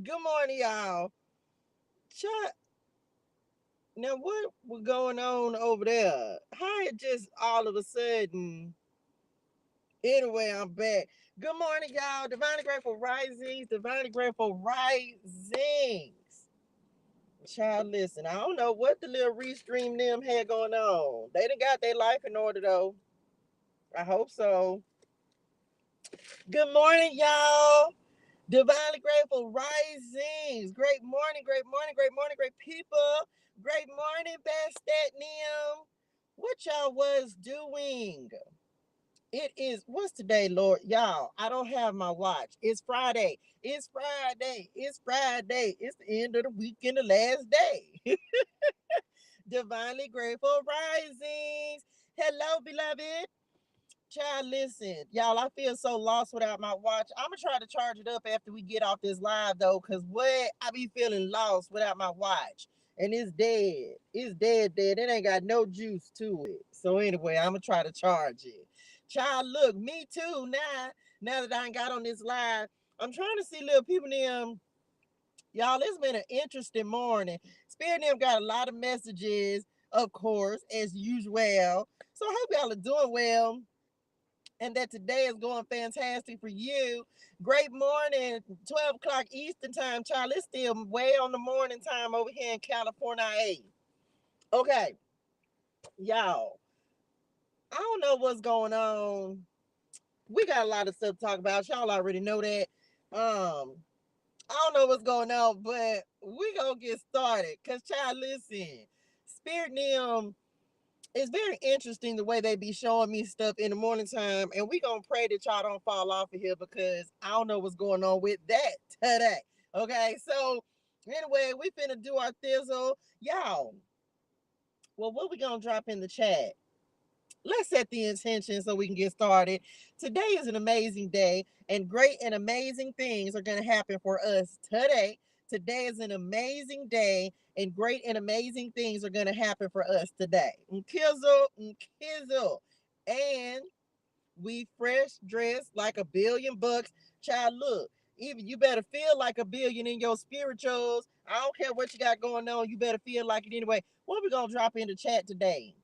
Good morning, y'all. Chat. Now, what was going on over there? How it just all of a sudden? Anyway, I'm back. Good morning, y'all. Divinely grateful risings. Divinely grateful risings. Child, listen. I don't know what the little restream them had going on. They done got their life in order though. I hope so. Good morning, y'all. Divinely grateful risings. Great morning, great morning, great morning, great people. Great morning, best at Nim. What y'all was doing? It is what's today, Lord? Y'all, I don't have my watch. It's Friday. It's Friday. It's Friday. It's the end of the week and the last day. Divinely grateful risings. Hello, beloved. Child, listen, y'all, I feel so lost without my watch. I'm gonna try to charge it up after we get off this live though, cause what I be feeling lost without my watch. And it's dead. It's dead. It ain't got no juice to it. So anyway, I'm gonna try to charge it. Child, look, me too. Now that I ain't got on this live, I'm trying to see little people them. Y'all, it's been an interesting morning. Spirit them got a lot of messages, of course, as usual. So I hope y'all are doing well and that today is going fantastic for you. Great morning, 12 o'clock Eastern time, child. It's still way on the morning time over here in California. Okay, y'all. I don't know what's going on. We got a lot of stuff to talk about. Y'all already know that. I don't know what's going on, but we gonna get started. Cause child, listen, Spirit them it's very interesting the way they be showing me stuff in the morning time, and we gonna pray that y'all don't fall off of here because I don't know what's going on with that today. Okay, so anyway, we finna do our thizzle, y'all. Well, what we gonna drop in the chat? Let's set the intention so we can get started. Today is an amazing day, and great and amazing things are going to happen for us today. Today is an amazing day, and great and amazing things are going to happen for us today. Kizzle. And we fresh dressed like $1 billion. Child, look, even you better feel like $1 billion in your spirituals. I don't care what you got going on. You better feel like it anyway. What we going to drop in the chat today?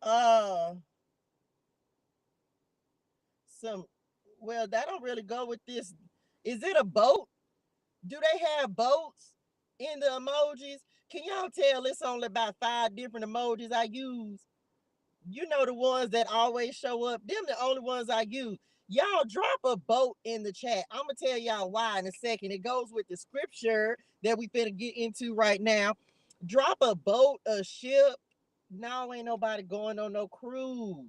Uh, some well that don't really go with this. Is it a boat? Do they have boats in the emojis? Can y'all tell it's only about 5 different emojis I use? You know, the ones that always show up, them the only ones I use. Y'all drop a boat in the chat. I'm gonna tell y'all why in a second. It goes with the scripture that we finna get into right now. Drop a boat, a ship. No, ain't nobody going on no cruise.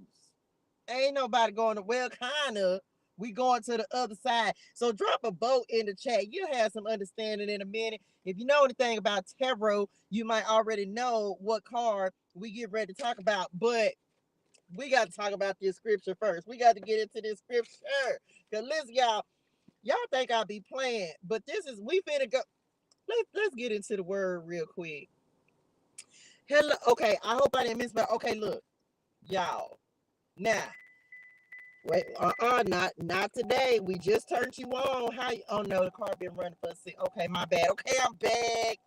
Ain't nobody going to, well, kind of. We going to the other side. So drop a boat in the chat. You'll have some understanding in a minute. If you know anything about tarot, you might already know what card we get ready to talk about. But we got to talk about this scripture first. We got to get into this scripture. Because listen, y'all think I'll be playing. But this is, we finna go. Let's get into the word real quick. Hello. Okay, I hope I didn't miss, but okay, look, y'all. Now, wait, not today. We just turned you on. How? Oh no, the car been running for a sec. Okay, my bad. Okay, I'm back.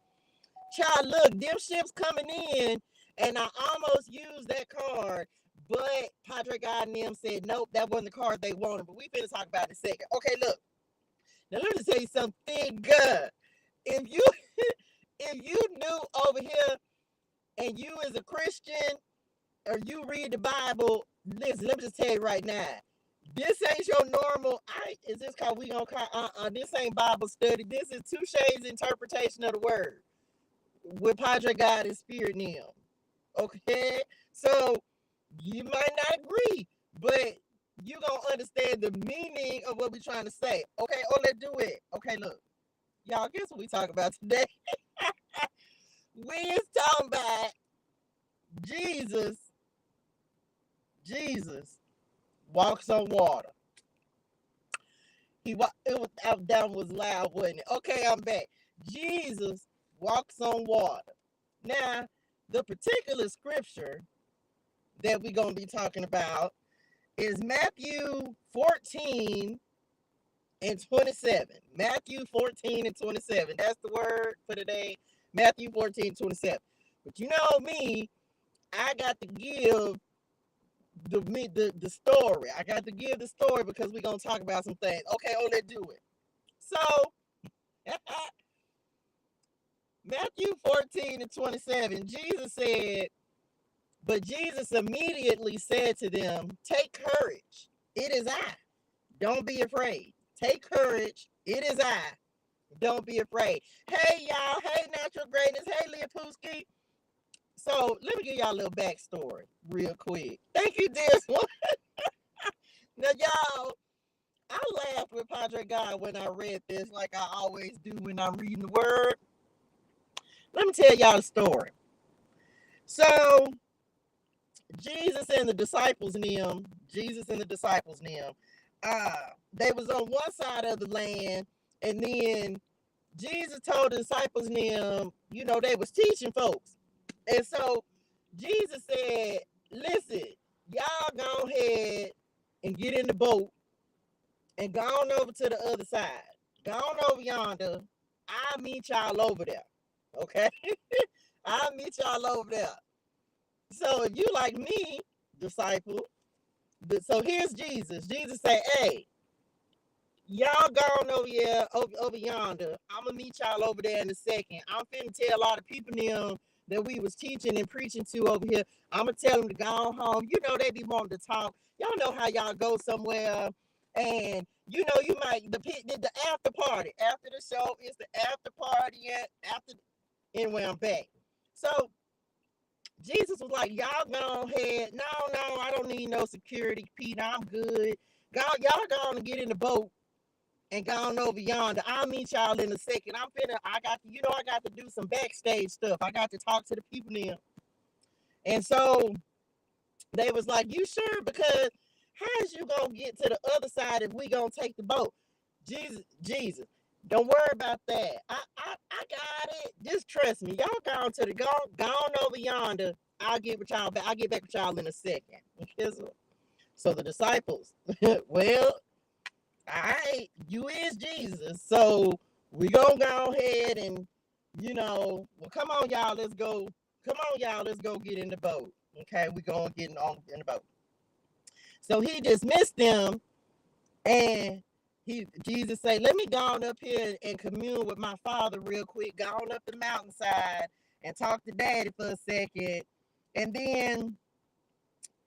Child, look, them ships coming in, and I almost used that card, but Padre God and them said nope, that wasn't the card they wanted. But we finna talk about it in a second. Okay, look. Now let me tell you something good. If you if you new over here and you as a Christian or you read the Bible, listen, let me just tell you right now. This ain't your normal. Is this called we gonna call this ain't Bible study. This is ToShae's interpretation of the word with Padre God and Spirit in them. Okay? So you might not agree, but you gonna understand the meaning of what we're trying to say. Okay, oh let's do it. Okay, look. Y'all, guess what we talking about today? We is talking about Jesus. Jesus walks on water. It was that was loud, wasn't it? Okay, I'm back. Jesus walks on water. Now, the particular scripture that we're gonna be talking about is Matthew 14 and 27. Matthew 14 and 27. That's the word for today. Matthew 14, 27. But you know me, I got to give the story. I got to give the story because we're going to talk about some things. Okay, let's do it. So, Matthew 14 and 27, Jesus said, but Jesus immediately said to them, take courage. It is I. Don't be afraid. Take courage. It is I. Don't be afraid. Hey, y'all. Hey, Natural Greatness. Hey, Leah Pooski. So let me give y'all a little backstory real quick. Thank you, dear one. Now, y'all, I laughed with Padre God when I read this, like I always do when I'm reading the word. Let me tell y'all a story. So, Jesus and the disciples and them, they was on one side of the land, and then Jesus told the disciples and them, they was teaching folks. And so Jesus said, listen, y'all go ahead and get in the boat and go on over to the other side. Go on over yonder. I'll meet y'all over there. Okay? I'll meet y'all over there. So if you like me, disciple, so here's Jesus. Jesus said, hey, y'all go on over here, over yonder. I'm going to meet y'all over there in a second. I'm finna tell a lot of people them that we was teaching and preaching to over here. I'm going to tell them to go on home. They be wanting to talk. Y'all know how y'all go somewhere and, you might, the after party. After the show, it's the after party. Anyway, I'm back. So, Jesus was like, y'all go ahead. No, I don't need no security, Peter. I'm good. Y'all go on and get in the boat and go on over yonder. I'll meet y'all in a second. I got to do some backstage stuff. I got to talk to the people now. And so they was like, you sure? Because how's you going to get to the other side if we going to take the boat? Jesus, don't worry about that. I got it. Just trust me. Y'all go on over yonder. I'll get back with y'all in a second. So the disciples, well, all right, you is Jesus. So we gonna go ahead and, well, come on, y'all, let's go. Come on, y'all, let's go get in the boat. Okay, we gonna get in the boat. So he dismissed them, and Jesus said, let me go on up here and commune with my Father real quick. Go on up the mountainside and talk to Daddy for a second. And then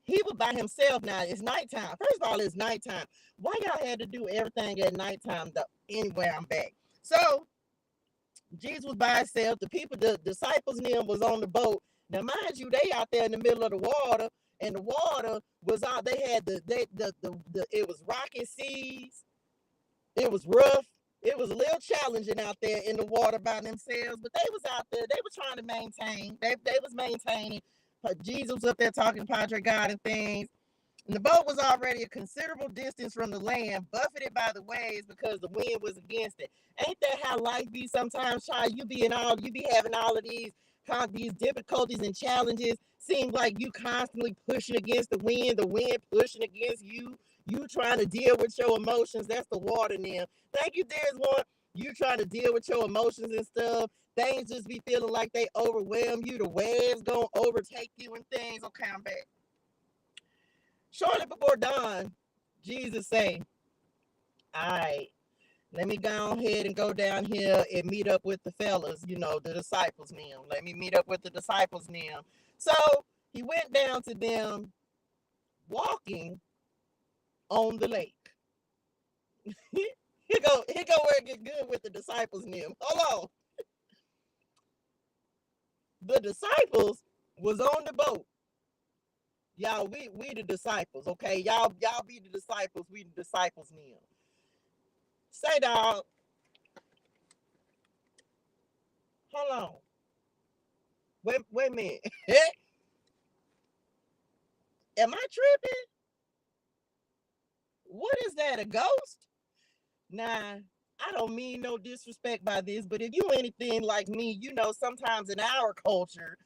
he was by himself now. It's nighttime. First of all, it's nighttime. Why y'all had to do everything at nighttime though? Anyway, I'm back. So Jesus was by himself. The people, the disciples and them was on the boat. Now, mind you, they out there in the middle of the water, and the water was out. They had it was rocky seas. It was rough. It was a little challenging out there in the water by themselves, but they was out there. They were trying to maintain. They was maintaining. Jesus was up there talking to Padre God and things. And the boat was already a considerable distance from the land, buffeted by the waves because the wind was against it. Ain't that how life be sometimes, child? You be having all of these difficulties and challenges. Seems like you constantly pushing against the wind pushing against you. You trying to deal with your emotions. That's the water now. Thank you, there's one. You trying to deal with your emotions and stuff. Things just be feeling like they overwhelm you. The waves gonna overtake you and things. Okay, I'm back. Shortly before dawn, Jesus say, all right, let me go ahead and go down here and meet up with the fellas, the disciples now. Let me meet up with the disciples now. So he went down to them walking on the lake. Here go where it get good with the disciples now. Hold on. The disciples was on the boat. Y'all, we the disciples, okay? Y'all be the disciples. We the disciples now. Say, dog. Hold on. Wait a minute. Am I tripping? What is that, a ghost? Nah, I don't mean no disrespect by this, but if you anything like me, sometimes in our culture,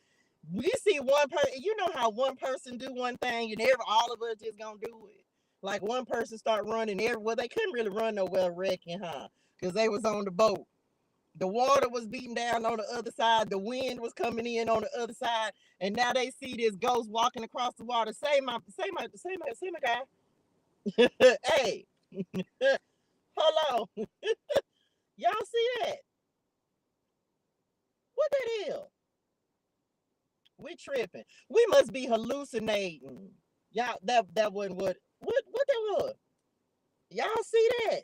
we see one person, how one person do one thing and all of us just gonna do it. Like one person start running well, they couldn't really run nowhere, reckon, huh? Because they was on the boat. The water was beating down on the other side. The wind was coming in on the other side. And now they see this ghost walking across the water. Say my guy. Hey, hold on. Y'all see that? What that is? We tripping. We must be hallucinating. Y'all, that wasn't what that was. Y'all see that?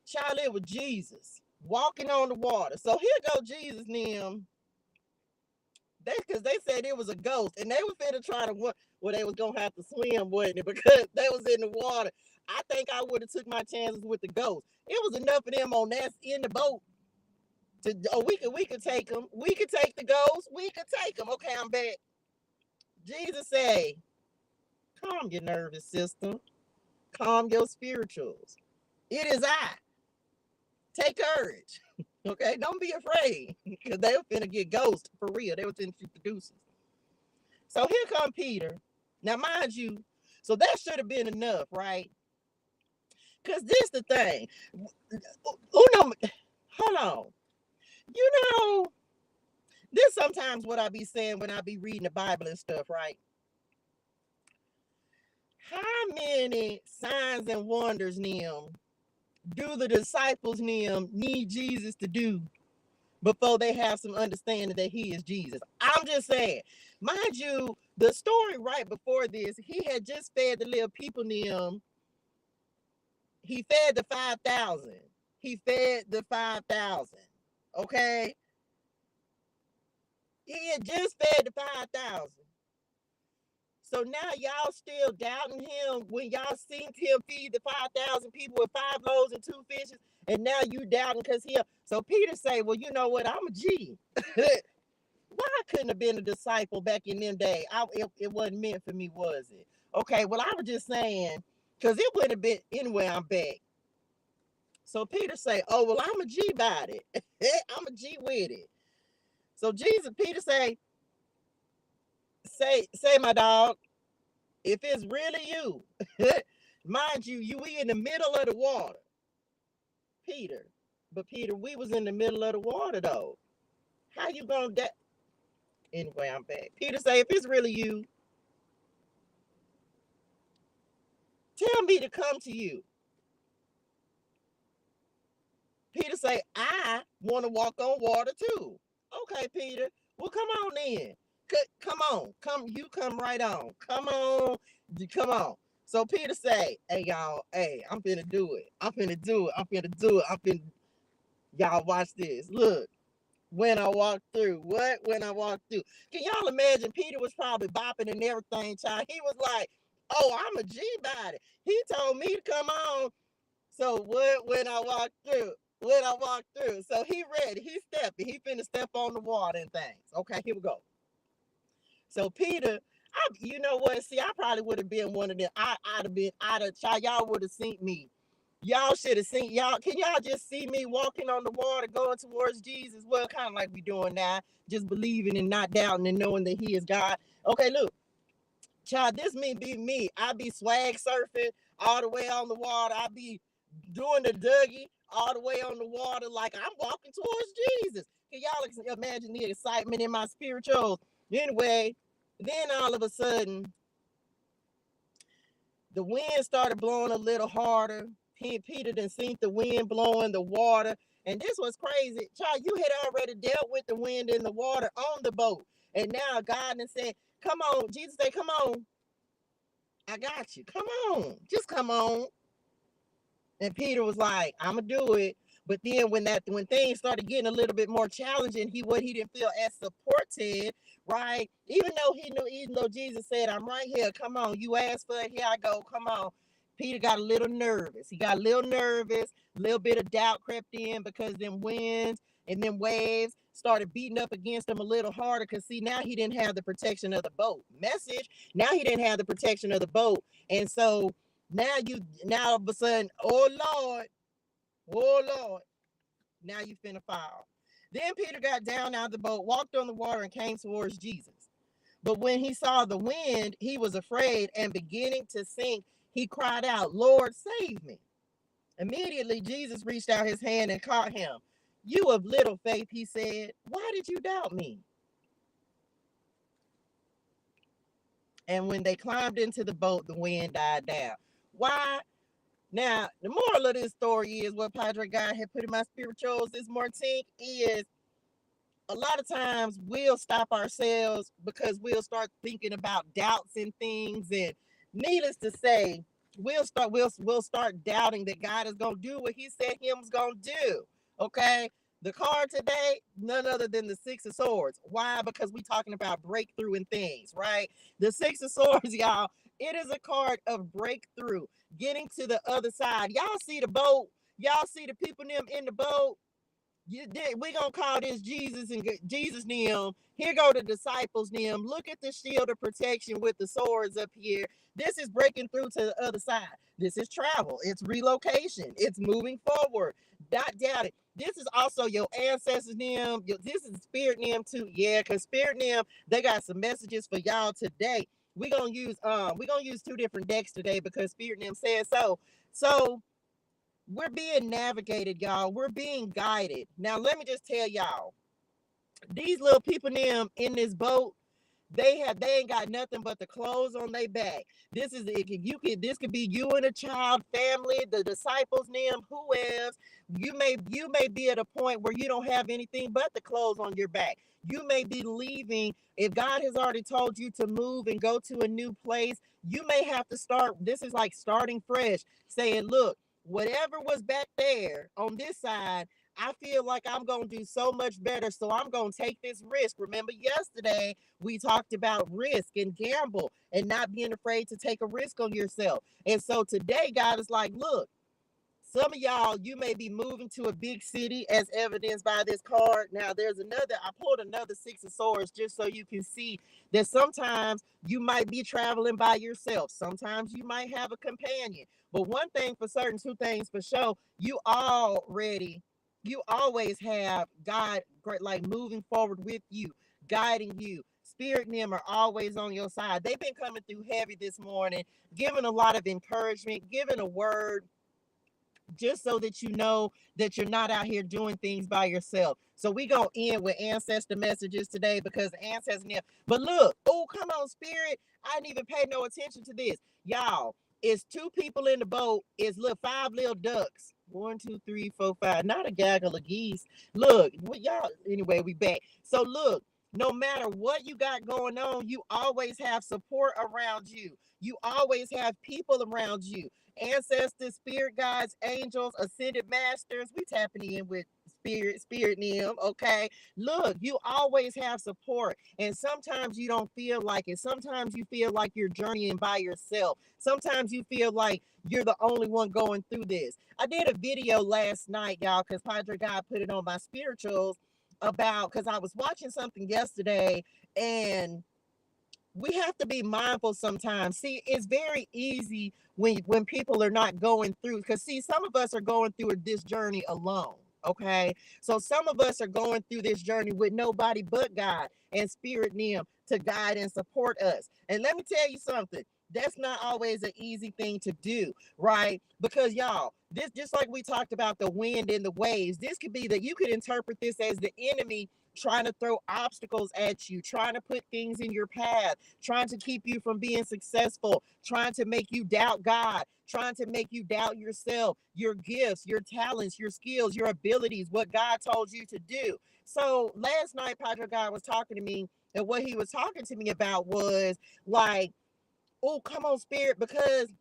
Child, it was Jesus walking on the water. So here go Jesus and them. Because they said it was a ghost, and they were finna try to they was gonna have to swim, wasn't it? Because they was in the water. I think I would have took my chances with the ghost. It was enough of them on that in the boat. We could take them. We could take the ghost. We could take them. Okay, I'm back. Jesus say, calm your nervous system. Calm your spirituals. It is I. Take courage. Okay, don't be afraid. Because they were finna get ghost for real. They were finna shoot the deuces. So here come Peter. Now, mind you, so that should have been enough, right? Because this the thing. Hold on. You know, this sometimes what I be saying when I be reading the Bible and stuff, right? How many signs and wonders, Nim, do the disciples, Nim, need Jesus to do before they have some understanding that he is Jesus? I'm just saying, mind you, the story right before this, he had just fed the little people, Nim. He fed the 5,000. He fed the 5,000. Okay? He had just fed the 5,000. So now y'all still doubting him when y'all seen him feed the 5,000 people with 5 loaves and 2 fishes, and now you doubting because he. So Peter say, well, you know what? I'm a G. Why I couldn't have been a disciple back in them days? It wasn't meant for me, was it? Okay, well, I was just saying, because it would have been, anyway, I'm back. So Peter say, oh, well, I'm a G about it. I'm a G with it. So Peter say, my dog, if it's really you, mind you, we in the middle of the water. Peter, we was in the middle of the water, though. How you gonna that? Anyway, I'm back. Peter say, if it's really you, tell me to come to you. Peter say, I want to walk on water too. Okay, Peter. Well, come on then. Come on. You come right on. Come on. So Peter say, hey, y'all, hey, I'm finna do it. Y'all watch this. Look, when I walk through. Can y'all imagine Peter was probably bopping and everything, child? He was like, oh, I'm a G body. He told me to come on. So when I walk through. So he ready. He stepping. He finna step on the water and things. Okay, here we go. So Peter, you know what? See, I probably would have been one of them. Y'all would have seen me. Y'all should have seen y'all. Can y'all just see me walking on the water going towards Jesus? Well, kind of like we doing now, just believing and not doubting and knowing that he is God. Okay, look, child, this be me. I be swag surfing all the way on the water. I be doing the Dougie all the way on the water like I'm walking towards Jesus. Can y'all imagine the excitement in my spirituals? Anyway, then all of a sudden, the wind started blowing a little harder. Peter done seen the wind blowing the water. And this was crazy. Child, you had already dealt with the wind and the water on the boat. And now God done said, come on. Jesus said, come on. I got you. Come on. Just come on. And Peter was like, I'm going to do it. But then when things started getting a little bit more challenging, he didn't feel as supported, right? Even though Jesus said, I'm right here. Come on. You asked for it. Here I go. Come on. Peter got a little nervous. A little bit of doubt crept in because them winds and them waves started beating up against him a little harder. Because see, now he didn't have the protection of the boat. Now he didn't have the protection of the boat. And so now all of a sudden, oh Lord, now you finna fall. Then Peter got down out of the boat, walked on the water, and came towards Jesus. But when he saw the wind, he was afraid, and beginning to sink, he cried out, Lord, save me. Immediately, Jesus reached out his hand and caught him. You of little faith, he said, why did you doubt me? And when they climbed into the boat, the wind died down. Why? Now, the moral of this story is what Padre God had put in my spirituals this morning is a lot of times we'll stop ourselves because we'll start thinking about doubts and things. And needless to say, we'll start doubting that God is gonna do what he said he was gonna do. Okay. The card today, none other than the Six of Swords. Why? Because we're talking about breakthrough and things, right? The Six of Swords, y'all, it is a card of breakthrough, getting to the other side. Y'all see the boat? Y'all see the people them in the boat? We gonna call this Jesus and Jesus them. Here go the disciples them. Look at the shield of protection with the swords up here. This is breaking through to the other side. This is travel. It's relocation. It's moving forward. Not doubt it. This is also your ancestors them. This is spirit them too. Yeah, because spirit them, they got some messages for y'all today. We're gonna use two different decks today because spirit them said so. So we're being navigated, y'all. We're being guided. Now, let me just tell y'all, these little people them in this boat, they ain't got nothing but the clothes on their back. This could be you and a child, family, the disciples, them, who else. You may be at a point where you don't have anything but the clothes on your back. You may be leaving. If God has already told you to move and go to a new place, you may have to start. This is like starting fresh, saying, look, whatever was back there on this side, I feel like I'm going to do so much better. So I'm going to take this risk. Remember yesterday, we talked about risk and gamble and not being afraid to take a risk on yourself. And so today, God is like, look, some of y'all, you may be moving to a big city as evidenced by this card. Now, I pulled another Six of Swords just so you can see that sometimes you might be traveling by yourself. Sometimes you might have a companion. But one thing for certain, two things for sure, you always have God like moving forward with you, guiding you. Spirit and them are always on your side. They've been coming through heavy this morning, giving a lot of encouragement, giving a word, just so that you know that you're not out here doing things by yourself. So we gonna end with ancestor messages today because ancestors. But look, oh come on, spirit! I didn't even pay no attention to this, y'all. It's two people in the boat. It's five little ducks. 1, 2, 3, 4, 5. Not a gaggle of geese. Look, y'all. Anyway, we back. So look. No matter what you got going on, you always have support around you. You always have people around you, ancestors, spirit guides, angels, ascended masters. We tapping in with spirit them. Okay. Look, you always have support. And sometimes you don't feel like it. Sometimes you feel like you're journeying by yourself. Sometimes you feel like you're the only one going through this. I did a video last night, y'all, because Padre God put it on my spirituals because I was watching something yesterday and we have to be mindful sometimes. See, it's very easy when people are not going through, because see, some of us are going through this journey alone. Okay, so some of us are going through this journey with nobody but God and spirit them to guide and support us. And let me tell you something, that's not always an easy thing to do, right? Because y'all, this just like we talked about the wind and the waves, this could be that you could interpret this as the enemy trying to throw obstacles at you, trying to put things in your path, trying to keep you from being successful, trying to make you doubt God, trying to make you doubt yourself, your gifts, your talents, your skills, your abilities, what God told you to do. So last night, Padre God was talking to me, and what he was talking to me about was like, oh, come on, spirit, because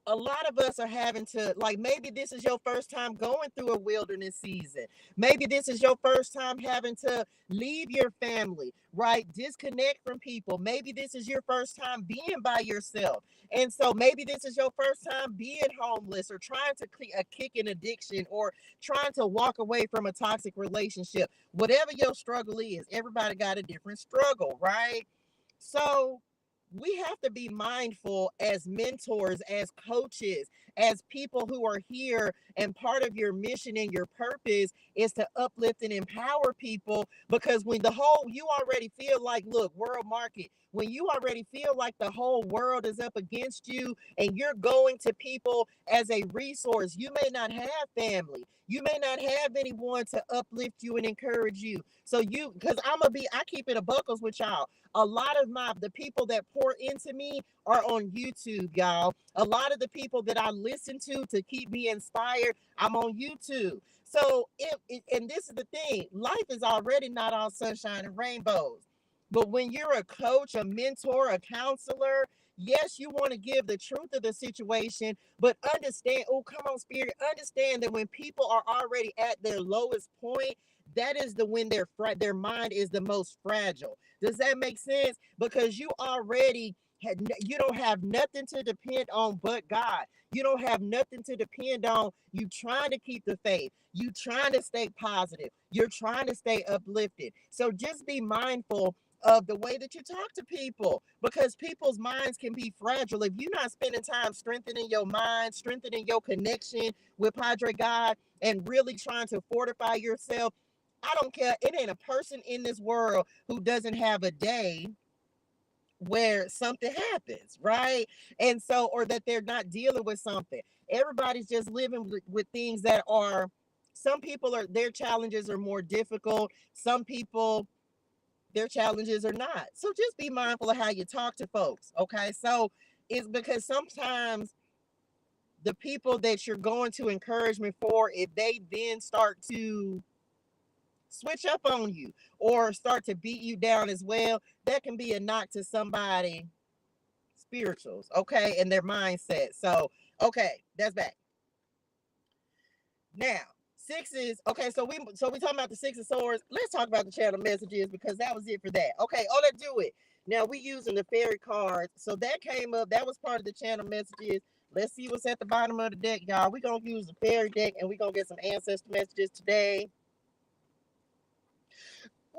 a lot of us are having to, like, maybe this is your first time going through a wilderness season. Maybe this is your first time having to leave your family, right? Disconnect from people. Maybe this is your first time being by yourself. And so maybe this is your first time being homeless or trying to kick an addiction or trying to walk away from a toxic relationship. Whatever your struggle is, everybody got a different struggle, right? So we have to be mindful as mentors, as coaches, as people who are here, and part of your mission and your purpose is to uplift and empower people. Because when you already feel like, look, world market, when you already feel like the whole world is up against you and you're going to people as a resource, you may not have family. You may not have anyone to uplift you and encourage you. So because I keep it a buckles with y'all. A lot of the people that pour into me are on YouTube, y'all. A lot of the people that I listen to keep me inspired, I'm on YouTube. So and this is the thing, life is already not all sunshine and rainbows. But when you're a coach, a mentor, a counselor, yes, you want to give the truth of the situation, but understand, oh, come on, spirit, understand that when people are already at their lowest point, that is when their mind is the most fragile. Does that make sense? Because you don't have nothing to depend on but God. You don't have nothing to depend on. You trying to keep the faith. You trying to stay positive. You're trying to stay uplifted. So just be mindful of the way that you talk to people, because people's minds can be fragile. If you're not spending time strengthening your mind, strengthening your connection with Padre God, and really trying to fortify yourself, I don't care. It ain't a person in this world who doesn't have a day where something happens, right? And so, or that they're not dealing with something. Everybody's just living with things that are, some people their challenges are more difficult. Some people, their challenges are not. So just be mindful of how you talk to folks, okay? So it's because sometimes the people that you're going to encouragement for, if they then start to switch up on you or start to beat you down as well, that can be a knock to somebody spirituals, okay, and their mindset. So okay, that's back. Now sixes, okay, so we talking about the Six of Swords. Let's talk about the channel messages, because that was it for that. Okay, oh, let's do it. Now we using the fairy cards, so that came up, that was part of the channel messages. Let's see what's at the bottom of the deck, y'all. We're gonna use the fairy deck and we're gonna get some ancestor messages today.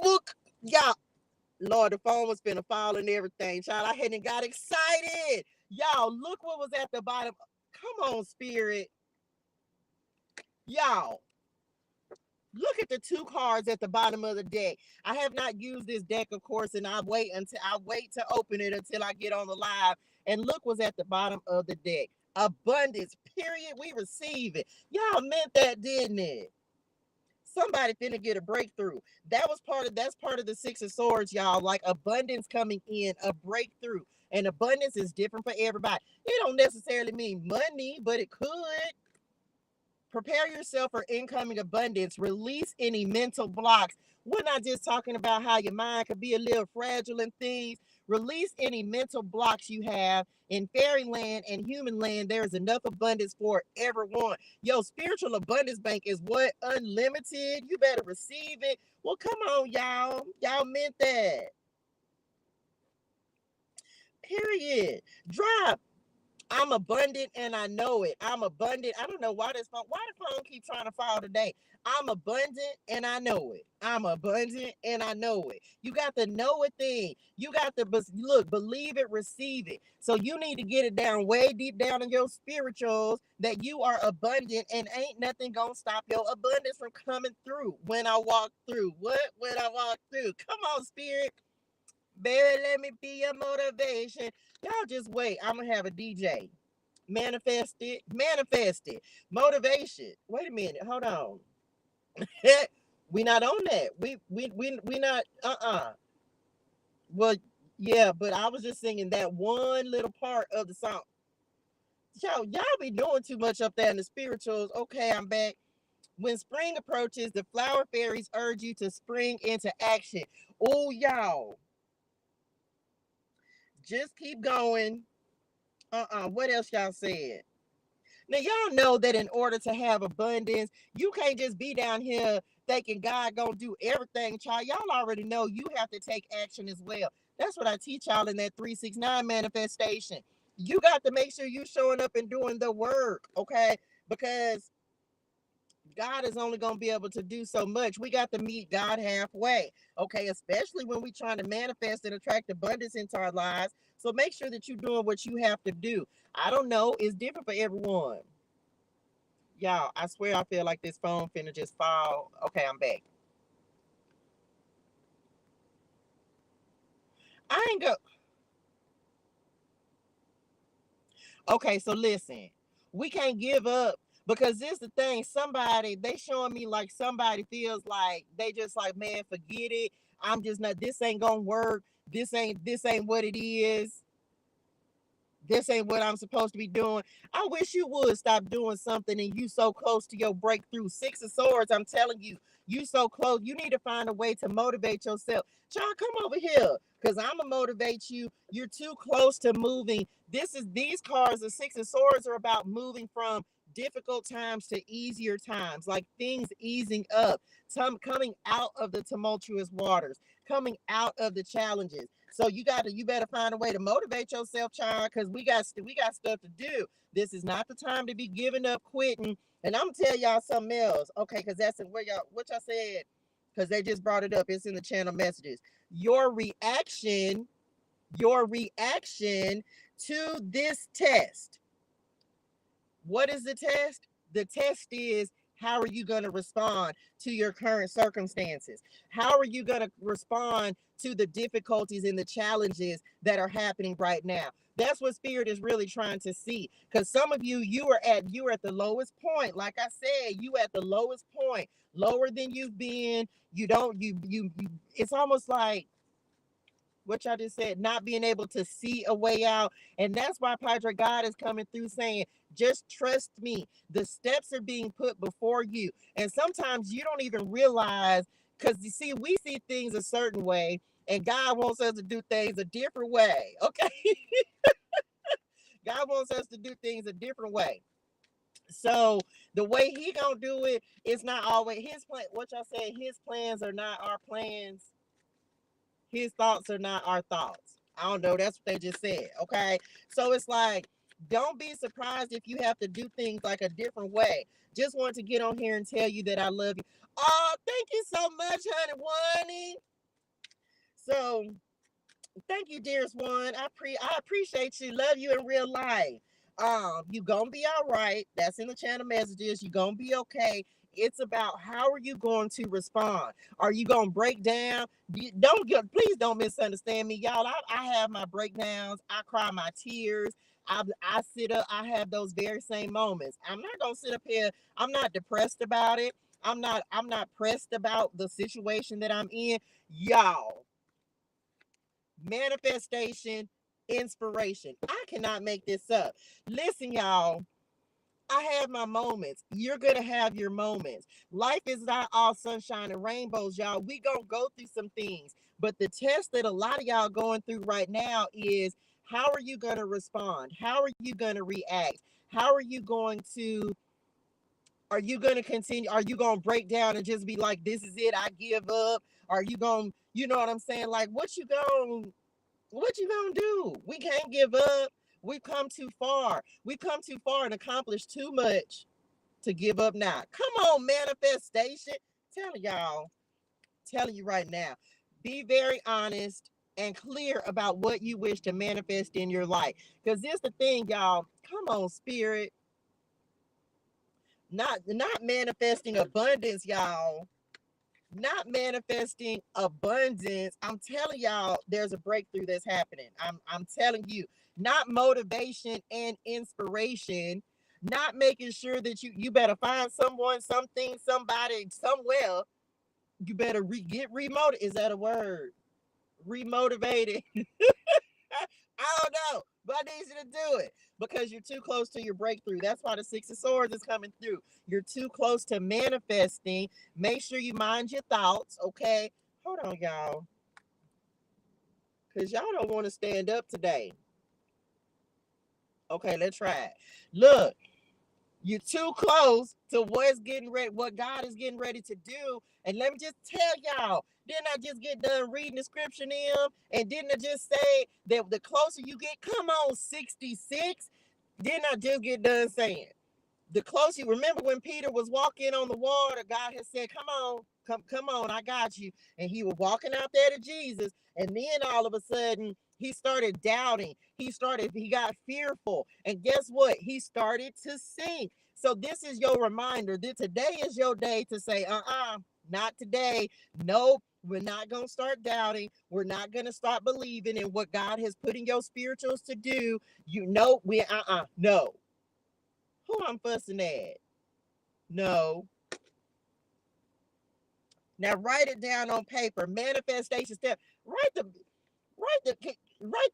Look, y'all, Lord, the phone was finna fall and everything, child. I hadn't got excited. Y'all, look what was at the bottom. Come on, spirit. Y'all, look at the two cards at the bottom of the deck. I have not used this deck, of course, and I wait to open it until I get on the live. And look what's at the bottom of the deck. Abundance, period. We receive it. Y'all meant that, didn't it? Somebody finna get a breakthrough. That's part of the Six of Swords, y'all. Like abundance coming in, a breakthrough. And abundance is different for everybody. It don't necessarily mean money, but it could. Prepare yourself for incoming abundance. Release any mental blocks. We're not just talking about how your mind could be a little fragile and things. Release any mental blocks you have. In fairyland and human land, there is enough abundance for everyone. Yo, spiritual abundance bank is what? Unlimited. You better receive it. Well, come on, y'all. Y'all meant that. Period. Drop. I'm abundant and I know it. I'm abundant. I don't know why the phone keep trying to fall today. I'm abundant and I know it. I'm abundant and I know it. You got the know it thing. You got the look, believe it, receive it. So you need to get it down way deep down in your spirituals that you are abundant, and ain't nothing gonna stop your abundance from coming through when I walk through. What? When I walk through. Come on, spirit. Baby, let me be your motivation. Y'all just wait. I'm going to have a DJ. Manifest it. Manifest it. Motivation. Wait a minute. Hold on. We not on that. We not, Well, yeah, but I was just singing that one little part of the song. Y'all be doing too much up there in the spirituals. Okay, I'm back. When spring approaches, the flower fairies urge you to spring into action. Oh, y'all. Just keep going. What else y'all said? Now y'all know that in order to have abundance, you can't just be down here thinking God gonna do everything, child. Y'all already know you have to take action as well. That's what I teach y'all in that 369 manifestation. You got to make sure you showing up and doing the work, okay? Because God is only going to be able to do so much. We got to meet God halfway, okay? Especially when we're trying to manifest and attract abundance into our lives. So make sure that you're doing what you have to do. I don't know. It's different for everyone. Y'all, I swear I feel like this phone finna just fall. Okay, I'm back. I ain't go. Okay, so listen. We can't give up because this the thing. Somebody, they showing me like somebody feels like they just like, man, forget it. I'm just not, this ain't gonna work. This ain't what it is. This ain't what I'm supposed to be doing. I wish you would stop doing something and you so close to your breakthrough. Six of Swords, I'm telling you, you so close. You need to find a way to motivate yourself. John, come over here because I'm going to motivate you. You're too close to moving. These cards, the Six of Swords, are about moving from difficult times to easier times, like things easing up, coming out of the tumultuous waters, coming out of the challenges. So you better find a way to motivate yourself, child, because we got stuff to do. This is not the time to be giving up, quitting. And I'm gonna tell y'all something else, okay? Because that's where y'all what y'all said, because they just brought it up. It's in the channel messages. Your reaction, your reaction to this test. What is the test? The test is, how are you going to respond to your current circumstances? How are you going to respond to the difficulties and the challenges that are happening right now? That's what Spirit is really trying to see. Because some of you, you are at the lowest point. Like I said, you at the lowest point, lower than you've been. You don't you. It's almost like what y'all just said, not being able to see a way out. And that's why Padre God is coming through saying, just trust me. The steps are being put before you. And sometimes you don't even realize, because you see, we see things a certain way, and God wants us to do things a different way. Okay. God wants us to do things a different way. So the way he gonna do it is not always his plan. What y'all say, his plans are not our plans. His thoughts are not our thoughts. I don't know. That's what they just said. Okay. So it's like, don't be surprised if you have to do things like a different way. Just want to get on here and tell you that I love you. Oh, thank you so much, honey. So thank you, dearest one. I appreciate you. Love you in real life. You gonna be all right. That's in the channel messages. You gonna be okay. It's about, how are you going to respond? Are you gonna break down? Please don't misunderstand me, y'all. I have my breakdowns. I cry my tears. I sit up. I have those very same moments. I'm not gonna sit up here. I'm not depressed about it. I'm not pressed about the situation that I'm in, y'all. Manifestation, inspiration. I cannot make this up. Listen, y'all, I have my moments. You're going to have your moments. Life is not all sunshine and rainbows, y'all. We going to go through some things. But the test that a lot of y'all going through right now is, how are you going to respond? How are you going to react? How are you going to continue? Are you going to break down and just be like, this is it, I give up? Are you going, you know what I'm saying? Like, what you gonna do? We can't give up. We've come too far. We've come too far and accomplished too much to give up now. Come on, manifestation. Telling you right now, be very honest and clear about what you wish to manifest in your life. Because this the thing, y'all. Come on, spirit. Not manifesting abundance, y'all. Not manifesting abundance. I'm telling y'all, there's a breakthrough that's happening. I'm telling you, not motivation and inspiration, not making sure that you better find someone, something, somebody, somewhere. You better get remotivated. Is that a word? Remotivated. I don't know, but I need you to do it because you're too close to your breakthrough. That's why the Six of Swords is coming through. You're too close to manifesting. Make sure you mind your thoughts, okay? Hold on, y'all, because y'all don't want to stand up today. Okay, let's try it. Look, you're too close to what God is getting ready to do. And let me just tell y'all, didn't I just get done reading the scripture in him? And didn't I just say that the closer you get, come on, 66? Didn't I just get done saying? The closer you remember when Peter was walking on the water, God had said, come on, I got you. And he was walking out there to Jesus. And then all of a sudden, he started doubting. He got fearful. And guess what? He started to sink. So this is your reminder that today is your day to say, not today. Nope. We're not going to start doubting. We're not going to start believing in what God has put in your spirituals to do. You know, no. Who I'm fussing at? No. Now write it down on paper. Manifestation step. Write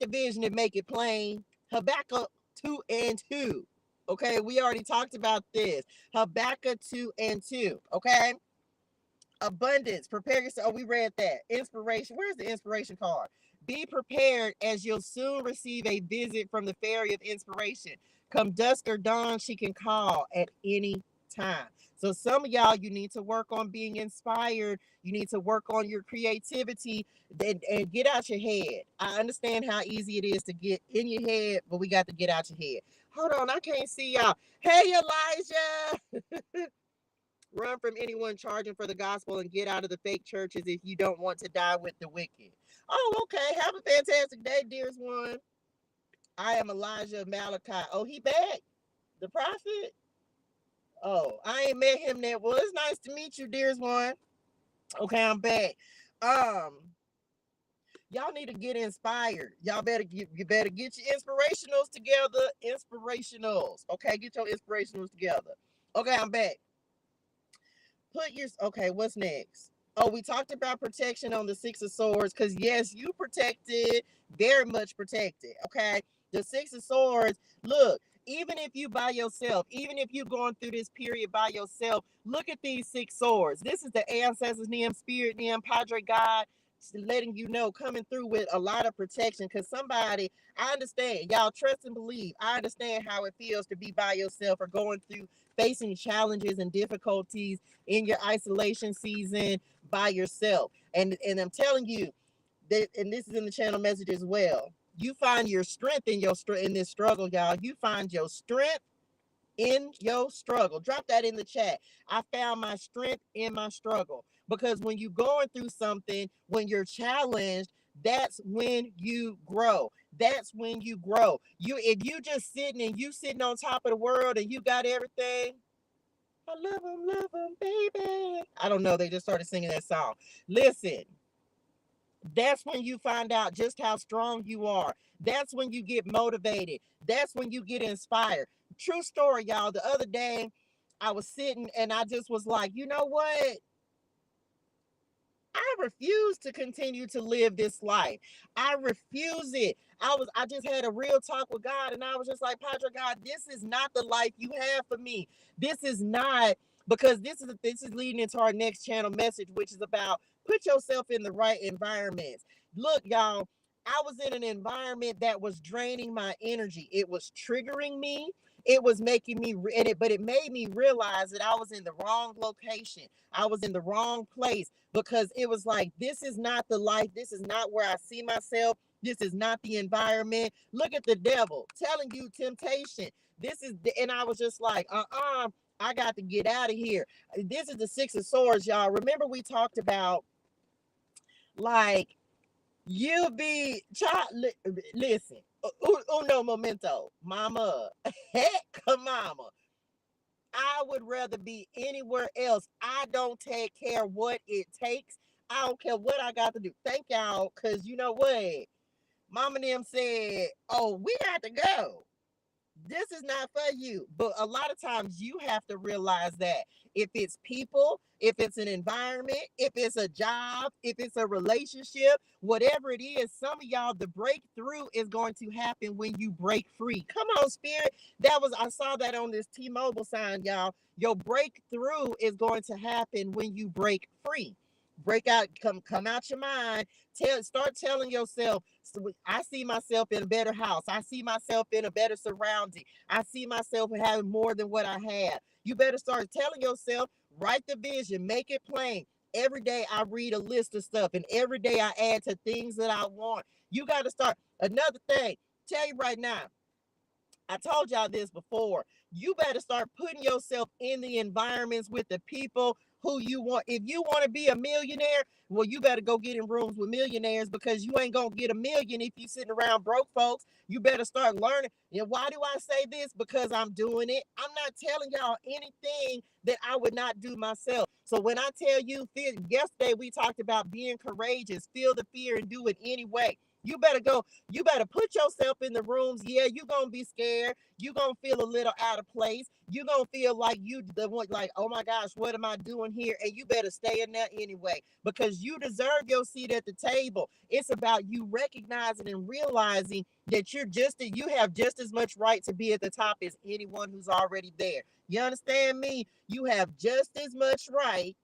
the vision and make it plain. Habakkuk 2:2. Okay, we already talked about this. Habakkuk 2:2. Okay. Abundance. Prepare yourself. Oh, we read that. Inspiration. Where's the inspiration card? Be prepared, as you'll soon receive a visit from the fairy of inspiration. Come dusk or dawn, she can call at any time. So some of y'all, you need to work on being inspired. You need to work on your creativity and get out your head. I understand how easy it is to get in your head, but we got to get out your head. Hold on, I can't see y'all. Hey, Elijah. Run from anyone charging for the gospel and get out of the fake churches if you don't want to die with the wicked. Oh, okay. Have a fantastic day, dearest one. I am Elijah Malachi. Oh, he back? The prophet? Oh, I ain't met him yet. Well, it's nice to meet you, dearest one. Okay, I'm back. Y'all need to get inspired. You better get your inspirationals together. Inspirationals. Okay, get your inspirationals together. Okay, I'm back. Okay, what's next? Oh, we talked about protection on the Six of Swords, because yes, you protected, very much protected. Okay, the Six of Swords. Look, even if you by yourself, even if you're going through this period by yourself, look at these six swords. This is the ancestors, Name, Spirit, Name, Padre God, letting you know, coming through with a lot of protection. Because somebody, I understand, y'all trust and believe. I understand how it feels to be by yourself or going through facing challenges and difficulties in your isolation season by yourself. And I'm telling you that, and this is in the channel message as well. You find your strength in this struggle, y'all. You find your strength in your struggle. Drop that in the chat. I found my strength in my struggle. Because when you're going through something, when you're challenged, that's when you grow. That's when you grow. If you just sitting on top of the world and you got everything, I love him, baby. I don't know. They just started singing that song. Listen, that's when you find out just how strong you are. That's when you get motivated. That's when you get inspired. True story, y'all. The other day, I was sitting and I just was like, you know what? I refuse to continue to live this life. I refuse it. I just had a real talk with God and I was just like, Padre God, this is not the life you have for me. This is not, because this is leading into our next channel message, which is about put yourself in the right environments. Look, y'all, I was in an environment that was draining my energy. It was triggering me. It was making me, but it made me realize that I was in the wrong location. I was in the wrong place, because it was like, this is not the life. This is not where I see myself. This is not the environment. Look at the devil telling you temptation. And I was just like, I got to get out of here. This is the Six of Swords, y'all. Remember we talked about, like, you be, child, listen, uno momento, mama, heck, mama. I would rather be anywhere else. I don't take care what it takes. I don't care what I got to do. Thank y'all, because you know what? Mama and them said, oh, we got to go. This is not for you. But a lot of times you have to realize that if it's people, if it's an environment, if it's a job, if it's a relationship, whatever it is, some of y'all, the breakthrough is going to happen when you break free. Come on, Spirit. I saw that on this T-Mobile sign, y'all. Your breakthrough is going to happen when you break free. Break out, come out your mind. Start telling yourself, I see myself in a better house. I see myself in a better surrounding. I see myself having more than what I have. You better start telling yourself, write the vision, make it plain. Every day I read a list of stuff, and every day I add to things that I want. You got to start. Another thing, tell you right now, I told y'all this before. You better start putting yourself in the environments with the people who you want. If you want to be a millionaire, well, you better go get in rooms with millionaires, because you ain't gonna get a million if you sitting around broke folks. You better start learning. And why do I say this? Because I'm doing it. I'm not telling y'all anything that I would not do myself. So when I tell you, yesterday we talked about being courageous, feel the fear and do it anyway. You better go. You better put yourself in the rooms. Yeah, you're gonna be scared. You're gonna feel a little out of place. You're gonna feel like you the one, like, oh my gosh, what am I doing here? And you better stay in there anyway, because you deserve your seat at the table. It's about you recognizing and realizing that you have just as much right to be at the top as anyone who's already there. You understand me? You have just as much right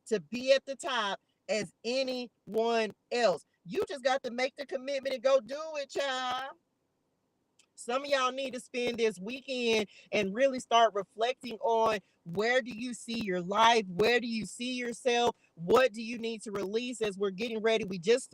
to be at the top as anyone else. You just got to make the commitment and go do it, child. Some of y'all need to spend this weekend and really start reflecting on, where do you see your life? Where do you see yourself? What do you need to release as we're getting ready? We just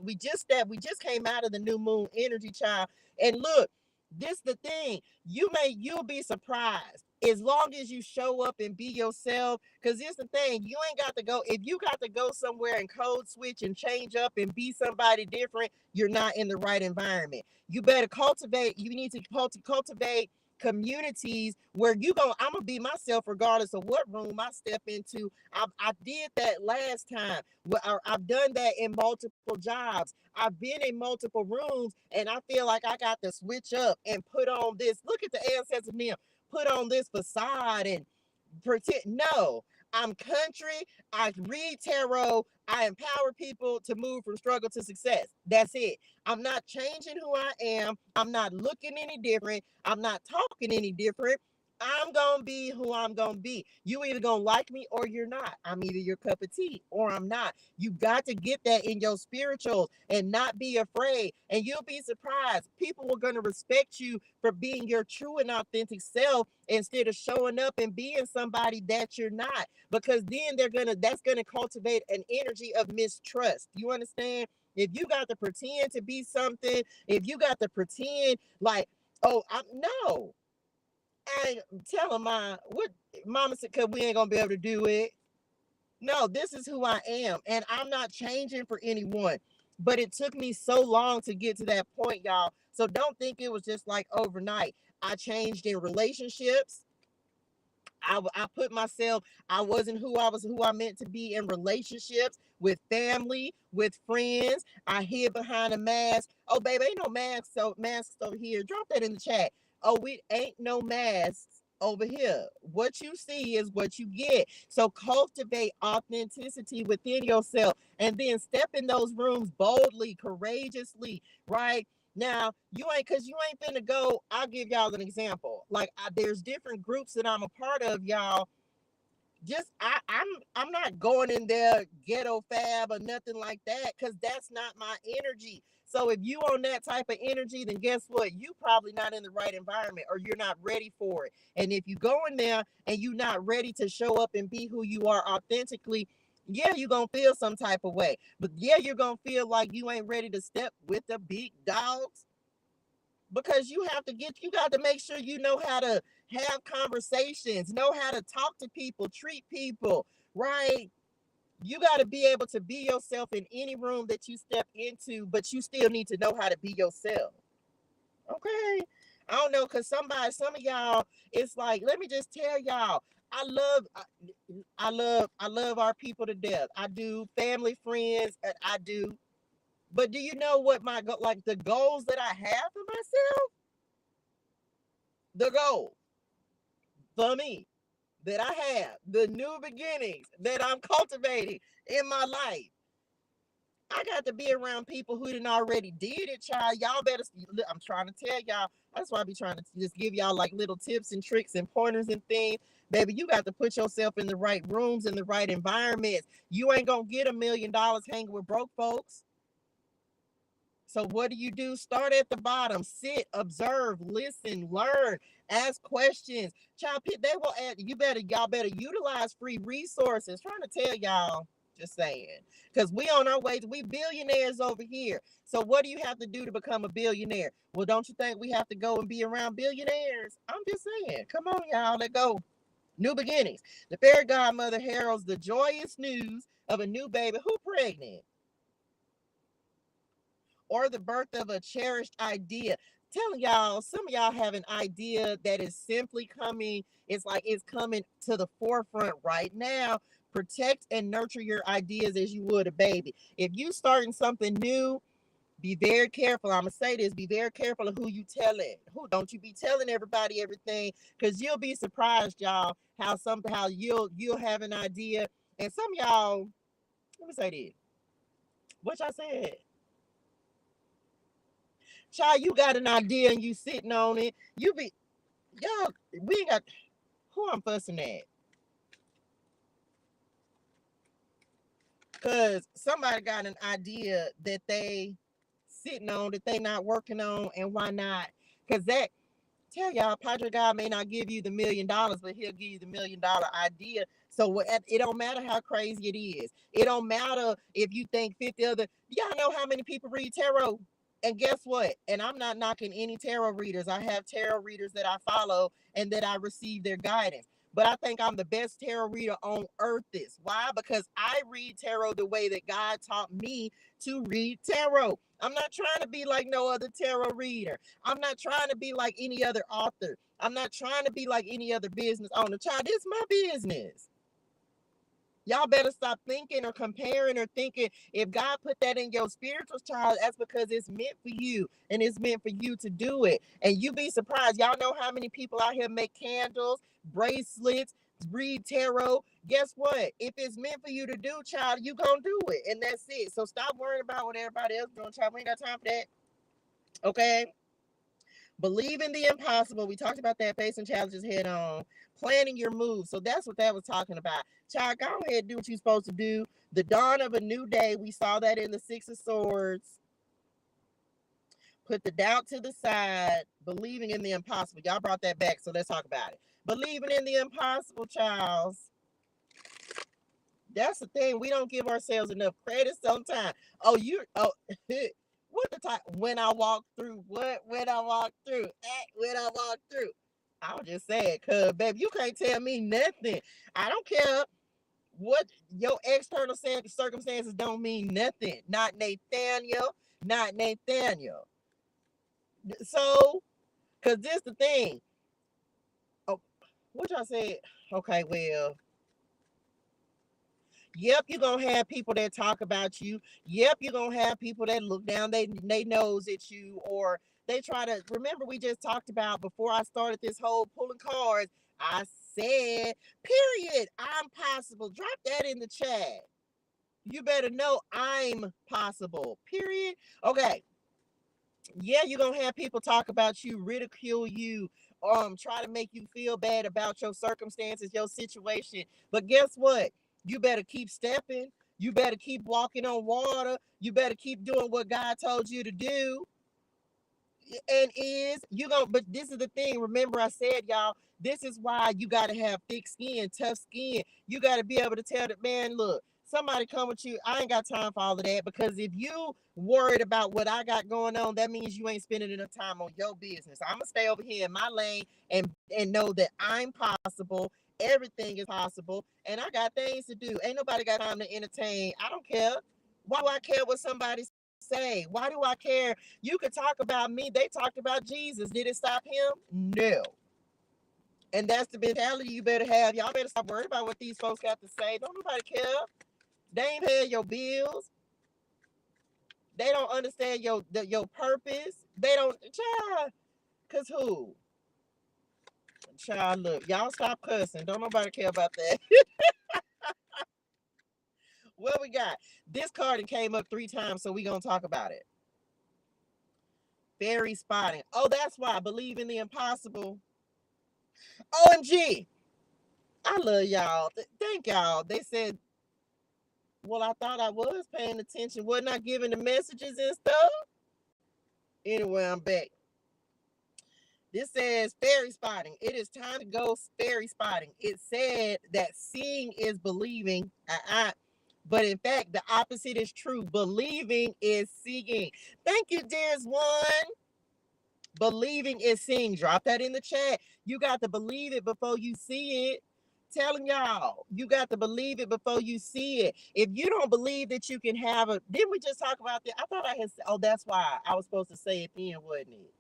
came out of the new moon energy, child. And look, this the thing. You'll be surprised as long as you show up and be yourself. Because here's the thing, you ain't got to go. If you got to go somewhere and code switch and change up and be somebody different, you're not in the right environment. You need to cultivate communities where I'm gonna be myself regardless of what room I step into. I did that last time. I've done that in multiple jobs. I've been in multiple rooms, and I feel like I got to switch up and put on this. Look at the ancestors of them. Put on this facade and pretend. No, I'm country. I read tarot. I empower people to move from struggle to success. That's it. I'm not changing who I am. I'm not looking any different. I'm not talking any different. I'm going to be who I'm going to be. You either going to like me or you're not. I'm either your cup of tea or I'm not. You got to get that in your spirituals and not be afraid. And you'll be surprised. People are going to respect you for being your true and authentic self instead of showing up and being somebody that you're not. Because then that's going to cultivate an energy of mistrust. You understand? If you got to pretend to be something, if you got to pretend like, oh, no. I ain't telling what mama said, because we ain't gonna be able to do it. No, this is who I am, and I'm not changing for anyone. But it took me so long to get to that point, y'all. So don't think it was just like overnight. I changed in relationships. I put myself, I wasn't who I meant to be in relationships, with family, with friends. I hid behind a mask. Oh, baby, ain't no masks over here. Drop that in the chat. Oh, we ain't no masks over here. What you see is what you get. So cultivate authenticity within yourself, and then step in those rooms boldly, courageously, right? Now, you ain't finna go. I'll give y'all an example. Like, there's different groups that I'm a part of, y'all. I'm not going in there ghetto fab or nothing like that, because that's not my energy. So if you on that type of energy, then guess what? You probably not in the right environment, or you're not ready for it. And if you go in there and you're not ready to show up and be who you are authentically, yeah, you're gonna feel some type of way. But yeah, you're gonna feel like you ain't ready to step with the big dogs, because you got to make sure you know how to have conversations, know how to talk to people, treat people, right? You got to be able to be yourself in any room that you step into, but you still need to know how to be yourself. Okay. I don't know, because some of y'all, it's like, let me just tell y'all, I love our people to death. I do, family, friends, and I do. But do you know what the goals that I have for myself? The goal for me that I have, the new beginnings that I'm cultivating in my life. I got to be around people who didn't already did it, child. Y'all better, I'm trying to tell y'all. That's why I be trying to just give y'all like little tips and tricks and pointers and things. Baby, you got to put yourself in the right rooms, in the right environments. You ain't going to get $1,000,000 hanging with broke folks. So what do? Start at the bottom. Sit, observe, listen, learn, ask questions. Child, they will add. Y'all better utilize free resources. Trying to tell y'all. Just saying. Because we on our way to, we billionaires over here. So what do you have to do to become a billionaire? Well, don't you think we have to go and be around billionaires? I'm just saying. Come on, y'all. Let's go. New beginnings. The fairy godmother heralds the joyous news of a new baby who pregnant, or the birth of a cherished idea. Telling y'all, some of y'all have an idea that is simply coming. It's like it's coming to the forefront right now. Protect and nurture your ideas as you would a baby. If you starting something new, be very careful. I'm gonna say this: be very careful of who you tell it. Who don't you be telling everybody everything? Because you'll be surprised, y'all, how you'll have an idea, and some of y'all. Let me say this. What y'all said? Child, you got an idea and you sitting on it. You be y'all. We ain't got who I'm fussing at. Cause somebody got an idea that they sitting on that they not working on, and why not? Cause that tell y'all, Padre God may not give you the $1,000,000, but he'll give you the $1,000,000 idea. So it don't matter how crazy it is. It don't matter if you think 50 other. Y'all know how many people read tarot? And guess what? And I'm not knocking any tarot readers. I have tarot readers that I follow and that I receive their guidance. But I think I'm the best tarot reader on earth. This why? Because I read tarot the way that God taught me to read tarot. I'm not trying to be like no other tarot reader. I'm not trying to be like any other author. I'm not trying to be like any other business owner. Child, this is my business. Y'all better stop thinking or comparing or thinking if God put that in your spiritual child, that's because it's meant for you and it's meant for you to do it. And you be surprised. Y'all know how many people out here make candles, bracelets, read tarot. Guess what? If it's meant for you to do, child, you gonna do it. And that's it. So stop worrying about what everybody else doing, child. We ain't got time for that. Okay. Believe in the impossible. We talked about that, facing challenges head on, planning your moves. So that's what that was talking about. Child, go ahead and do what you're supposed to do. The dawn of a new day. We saw that in the Six of Swords. Put the doubt to the side. Believing in the impossible. Y'all brought that back, so let's talk about it. Believing in the impossible, child. That's the thing. We don't give ourselves enough credit sometimes. Oh, what the time when I walk through? What when I walk through? When I walk through. I was just saying, cuz baby, you can't tell me nothing. I don't care what your external circumstances don't mean nothing. Not Nathaniel, not Nathaniel. So, cause this the thing. Oh, what y'all said? Okay, well, yep, you're gonna have people that talk about you. Yep, you're gonna have people that look down they nose at you, or they try to remember we just talked about before I started this whole pulling cards. I said, period. I'm possible. Drop that in the chat. You better know I'm possible. Period. Okay. Yeah, you're gonna have people talk about you, ridicule you, try to make you feel bad about your circumstances, your situation. But guess what? You better keep stepping. You better keep walking on water. You better keep doing what God told you to do. And is you gonna but this is the thing. Remember, I said, y'all, this is why you gotta have thick skin, tough skin. You gotta be able to tell that man, look, somebody come with you. I ain't got time for all of that, because if you worried about what I got going on, that means you ain't spending enough time on your business. I'm gonna stay over here in my lane and know that I'm possible. Everything is possible, and I got things to do. Ain't nobody got time to entertain. I don't care. Why do I care what somebody say? Why do I care? You could talk about me. They talked about Jesus. Did it stop him? No. And that's the mentality you better have. Y'all better stop worrying about what these folks got to say. Don't nobody care. They ain't paying your bills. They don't understand your purpose. They don't, child. Cause who? Child, look, y'all stop cussing. Don't nobody care about that. What we got? This card came up 3 times, so we gonna talk about it. Fairy spotting. Oh, that's why I believe in the impossible. OMG. I love y'all. Thank y'all. They said, well, I thought I was paying attention. Wasn't I giving the messages and stuff? Anyway, I'm back. This says fairy spotting. It is time to go fairy spotting. It said that seeing is believing. But in fact, the opposite is true. Believing is seeing. Thank you, dearest one. Believing is seeing. Drop that in the chat. You got to believe it before you see it. Telling y'all, you got to believe it before you see it. If you don't believe that you can have a, didn't we just talk about that? I thought I had, oh, that's why I was supposed to say it then, wasn't it?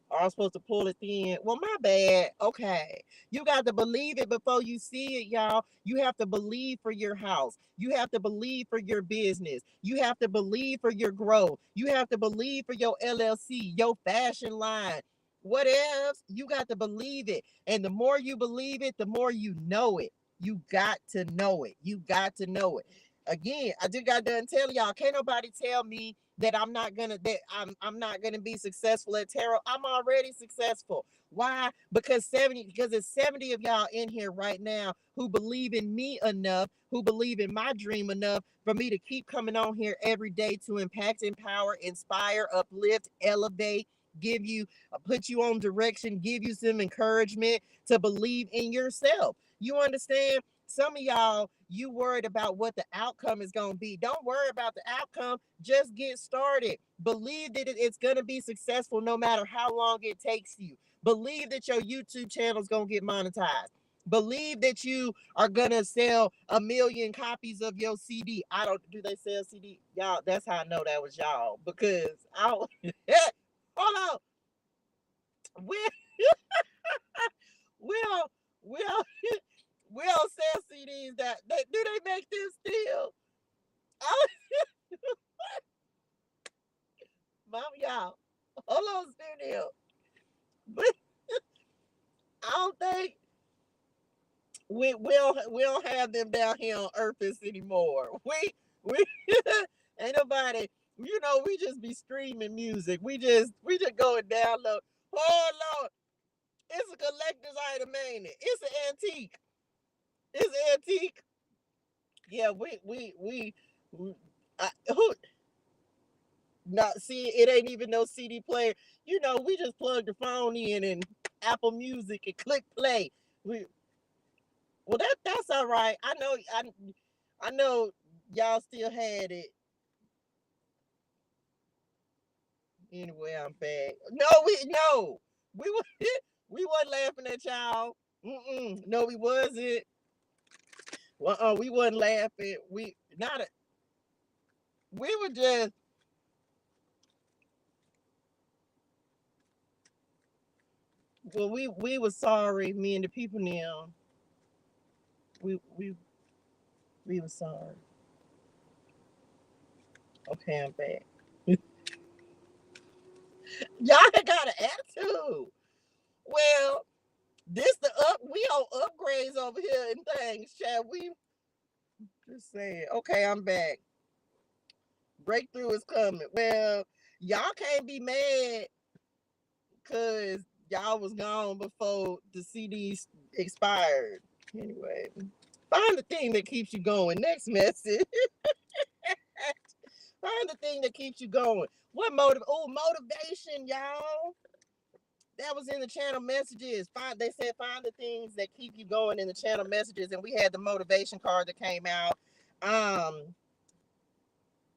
Or I was supposed to pull it in. Well, my bad. Okay. You got to believe it before you see it, y'all. You have to believe for your house. You have to believe for your business. You have to believe for your growth. You have to believe for your LLC, your fashion line. What else? You got to believe it. And the more you believe it, the more you know it. You got to know it. You got to know it. Again, I just got done telling y'all, can't nobody tell me that I'm not gonna be successful at tarot. I'm already successful. Why? Because it's 70 of y'all in here right now who believe in me enough, who believe in my dream enough for me to keep coming on here every day to impact, empower, inspire, uplift, elevate, give you put you on direction, give you some encouragement to believe in yourself. You understand? Some of y'all, you worried about what the outcome is going to be. Don't worry about the outcome. Just get started. Believe that it's going to be successful no matter how long it takes you. Believe that your YouTube channel is going to get monetized. Believe that you are going to sell 1 million copies of your CD. I don't, do they sell CD? Y'all, that's how I know that was y'all. Because I, hold on. We'll, we'll, we'll sell CDs that do they make this still? Oh, mom, y'all, hold on, studio. But I don't think we don't have them down here on Earthus anymore. We ain't nobody. You know, we just be streaming music. We just go and download. Oh Lord, it's a collector's item, ain't it? It's an antique. It's an antique. Yeah, we who not see it ain't even no CD player. You know, we just plug the phone in and Apple Music and click play. We well that's all right. I know y'all still had it. Anyway, I'm back. We were we wasn't laughing at y'all. No, we wasn't. Well, we wasn't laughing. We were just well we were sorry. Me and the people now. We we we were sorry. Okay, I'm back. Y'all got an attitude. Well, this the up. We on upgrades over here and things, Chad. We just saying. Okay, I'm back. Breakthrough is coming. Well, y'all can't be mad because y'all was gone before the CDs expired. Anyway, find the thing that keeps you going. Next message. Find the thing that keeps you going. What motivation, y'all. That was in the channel messages. They said find the things that keep you going in the channel messages, and we had the motivation card that came out.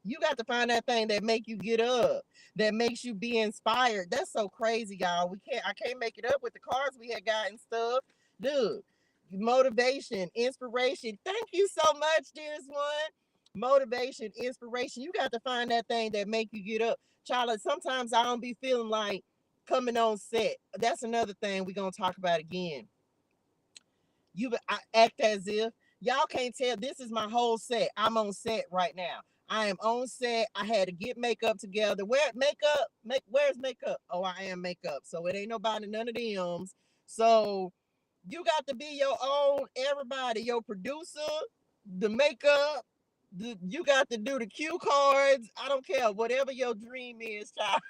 You got to find that thing that make you get up, that makes you be inspired. That's so crazy, y'all. I can't make it up with the cards we had got and stuff. Dude, motivation, inspiration. Thank you so much, dearest one. Motivation, inspiration. You got to find that thing that make you get up. Charlotte, sometimes I don't be feeling like coming on set. That's another thing we're going to talk about again. I act as if y'all can't tell this is my whole set. I'm on set right now. I am on set. I had to get makeup together. Where's makeup? Oh, I am makeup. So it ain't nobody, none of them. So you got to be your own everybody, your producer, the makeup, you got to do the cue cards. I don't care. Whatever your dream is, child.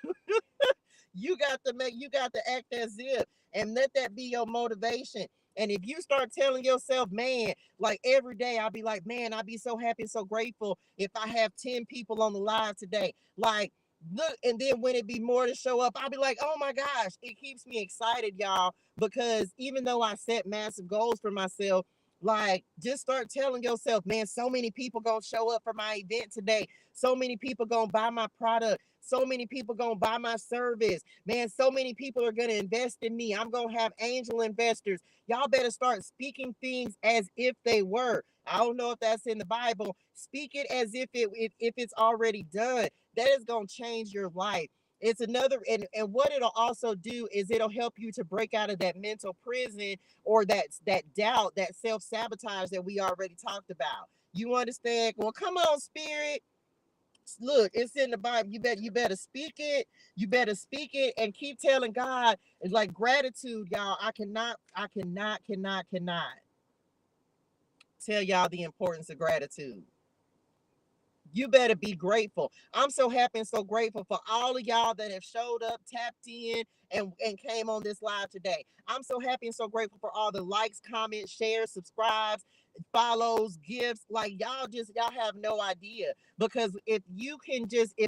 You got to act as if and let that be your motivation. And if you start telling yourself, man, like every day, I'll be like, man, I'll be so happy and so grateful if I have 10 people on the live today. Like, look, and then when it be more to show up, I'll be like, oh my gosh, it keeps me excited, y'all, because even though I set massive goals for myself, Like, just start telling yourself, man, so many people gonna show up for my event today. So many people gonna buy my product. So many people gonna buy my service. Man, so many people are gonna invest in me. I'm gonna have angel investors. Y'all better start speaking things as if they were. I don't know if that's in the Bible. Speak it as if it's already done. That is gonna change your life. It's another, and what it'll also do is it'll help you to break out of that mental prison, or that doubt, that self-sabotage that we already talked about. You understand? Well, come on, spirit. Look, it's in the Bible. You better speak it. You better speak it and keep telling God. It's like gratitude, y'all. I cannot tell y'all the importance of gratitude. You better be grateful. I'm so happy and so grateful for all of y'all that have showed up, tapped in, and came on this live today. I'm so happy and so grateful for all the likes, comments, shares, subscribes, follows, gifts. Like, y'all have no idea. Because if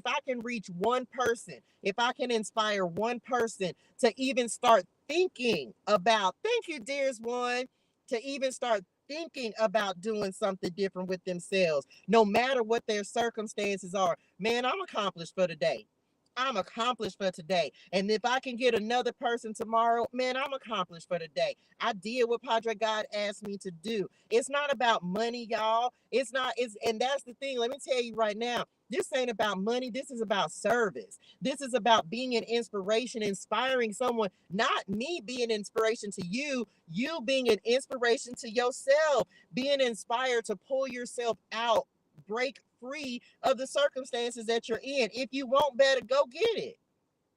I can reach one person, if I can inspire one person to even start thinking about, thank you, dearest one, to even start thinking about doing something different with themselves, no matter what their circumstances are. Man, I'm accomplished for today. I'm accomplished for today. And if I can get another person tomorrow, man, I'm accomplished for today. I did what Padre God asked me to do. It's not about money, y'all. And that's the thing. Let me tell you right now, this ain't about money. This is about service. This is about being an inspiration, inspiring someone, not me being an inspiration to you, you being an inspiration to yourself, being inspired to pull yourself out, break free of the circumstances that you're in. If you want better, go get it.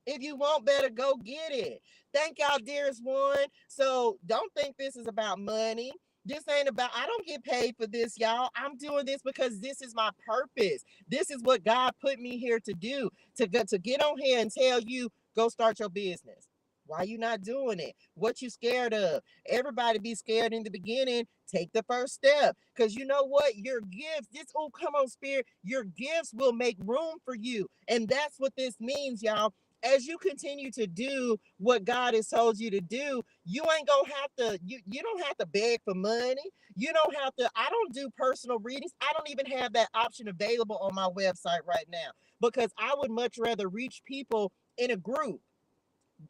If you want better, go get it. Thank y'all, dearest one. So don't think this is about money. This ain't about, I don't get paid for this, y'all. I'm doing this because this is my purpose. This is what God put me here to do, to get on here and tell you, go start your business. Why you not doing it? What you scared of? Everybody be scared in the beginning. Take the first step. Because you know what? Your gifts, come on, spirit. Your gifts will make room for you. And that's what this means, y'all. As you continue to do what God has told you to do, you ain't gonna have to, you don't have to beg for money. You don't have to, I don't do personal readings. I don't even have that option available on my website right now, because I would much rather reach people in a group,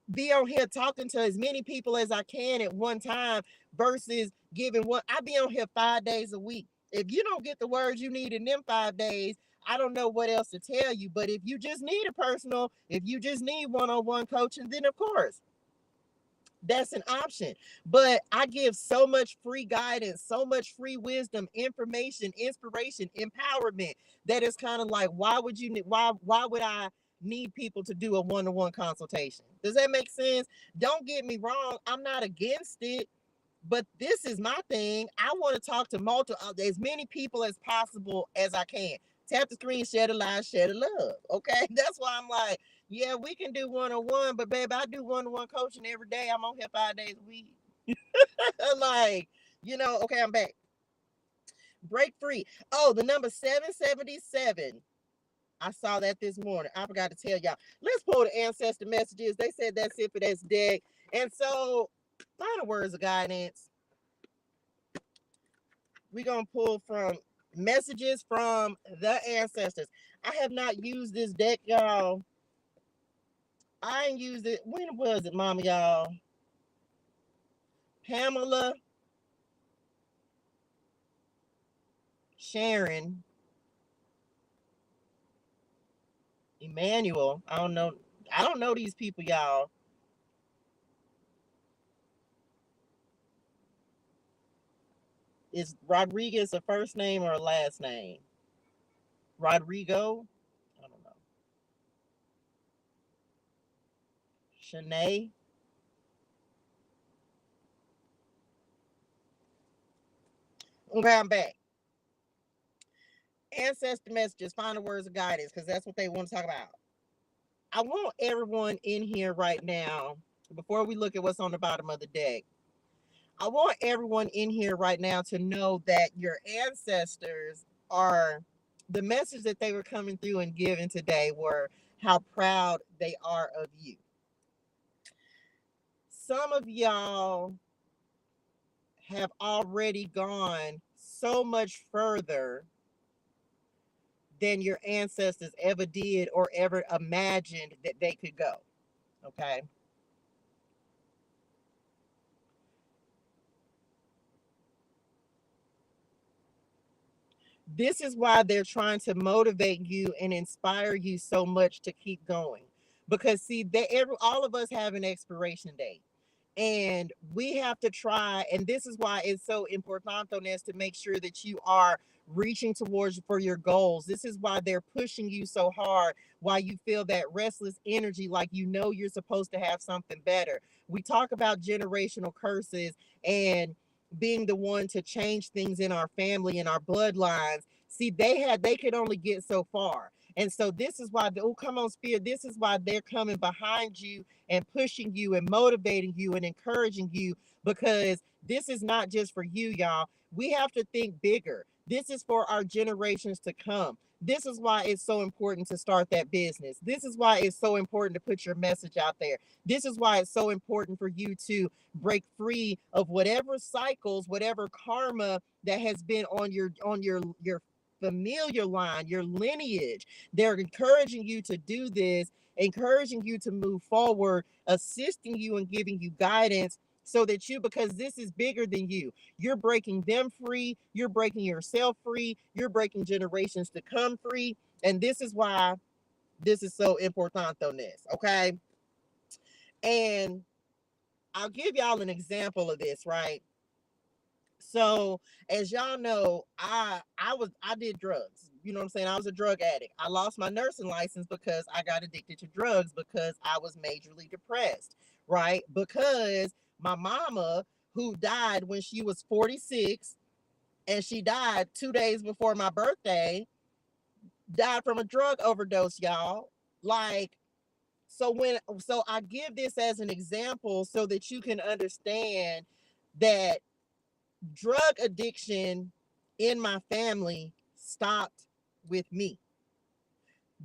be on here talking to as many people as I can at one time, versus giving one. I be on here 5 days a week. If you don't get the words you need in them 5 days, I don't know what else to tell you. But if you just need if you just need one-on-one coaching, then of course that's an option. But I give so much free guidance, so much free wisdom, information, inspiration, empowerment, that it's kind of like, why would I need people to do a one-on-one consultation? Does that make sense? Don't get me wrong, I'm not against it, but this is my thing. I want to talk to as many people as possible as I can. Tap the screen, share the live, share the love. Okay, that's why I'm like, yeah, we can do one-on-one, but babe, I do one-on-one coaching every day. I'm on here 5 days a week. Like, okay, I'm back. Break free. Oh, the number 777. I saw that this morning. I forgot to tell y'all. Let's pull the ancestor messages. They said that's it for this deck. And so, final words of guidance. We're going to pull from messages from the ancestors. I have not used this deck, y'all. I ain't used it. When was it, mama, y'all? Pamela, Sharon, Emmanuel. I don't know. I don't know these people, y'all. Is Rodriguez a first name or a last name? Rodrigo? I don't know. Shanae? Okay, I'm back. Ancestor messages, final words of guidance, because that's what they want to talk about. I want everyone in here right now, before we look at what's on the bottom of the deck, I want everyone in here right now to know that your ancestors are, the message that they were coming through and giving today were how proud they are of you. Some of y'all have already gone so much further than your ancestors ever did or ever imagined that they could go. Okay. This is why they're trying to motivate you and inspire you so much to keep going. Because see, all of us have an expiration date. And we have to try, and this is why it's so important to make sure that you are reaching towards for your goals. This is why they're pushing you so hard, why you feel that restless energy, like you know you're supposed to have something better. We talk about generational curses and being the one to change things in our family and our bloodlines. See, they could only get so far. And so this is why oh, come on, Spirit, this is why they're coming behind you and pushing you and motivating you and encouraging you, because this is not just for you, y'all. We have to think bigger. This is for our generations to come. This is why it's so important to start that business. This is why it's so important to put your message out there. This is why it's so important for you to break free of whatever cycles, whatever karma that has been on your familiar line, your lineage. They're encouraging you to do this, encouraging you to move forward, assisting you and giving you guidance so that because this is bigger than you. You're breaking them free, you're breaking yourself free, you're breaking generations to come free. And this is why this is so important on this, okay? And I'll give y'all an example of this, right? So, as y'all know, I did drugs. You know what I'm saying? I was a drug addict. I lost my nursing license because I got addicted to drugs because I was majorly depressed, right? Because my mama, who died when she was 46, and she died 2 days before my birthday, died from a drug overdose, y'all. Like, so I give this as an example so that you can understand that drug addiction in my family stopped with me.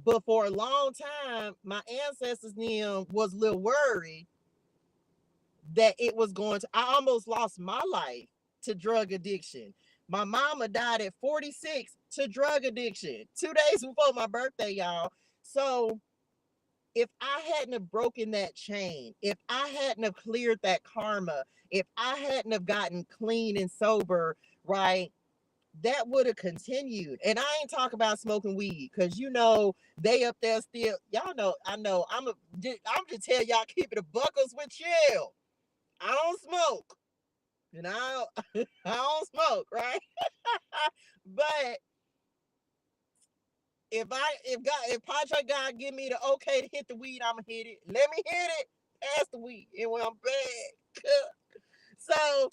But for a long time, my ancestors was a little worried that it was going to, I almost lost my life to drug addiction. My mama died at 46 to drug addiction, 2 days before my birthday, y'all. So if I hadn't have broken that chain, if I hadn't have cleared that karma, if I hadn't have gotten clean and sober, right, that would have continued. And I ain't talking about smoking weed, because you know they up there still. Y'all know, I know. I'm just tell y'all, keep it a buckles with chill. I don't smoke, and I don't smoke, right? But if Padre God give me the okay to hit the weed, I'ma hit it. Let me hit it past the weed, and when I'm back. So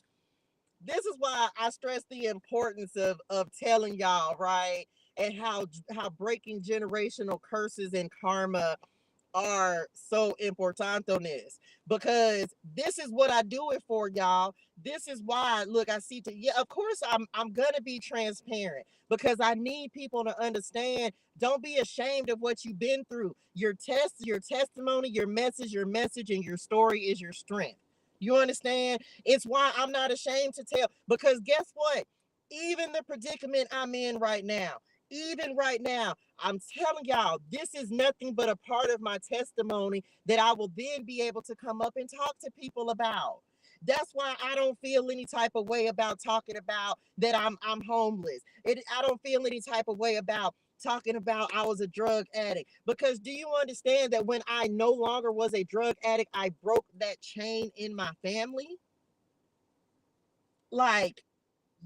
this is why I stress the importance of telling y'all, right, and how breaking generational curses and karma are so important on this, because this is what I do it for, y'all. This is why, look, I see to, yeah, of course I'm gonna be transparent, because I need people to understand. Don't be ashamed of what you've been through. Your testimony, your message, and your story is your strength. You understand? It's why I'm not ashamed to tell, because guess what? Even the predicament I'm in right now, even right now, I'm telling y'all, this is nothing but a part of my testimony that I will then be able to come up and talk to people about. That's why I don't feel any type of way about talking about that I'm homeless. I don't feel any type of way about talking about I was a drug addict, because do you understand that when I no longer was a drug addict, I broke that chain in my family? Like,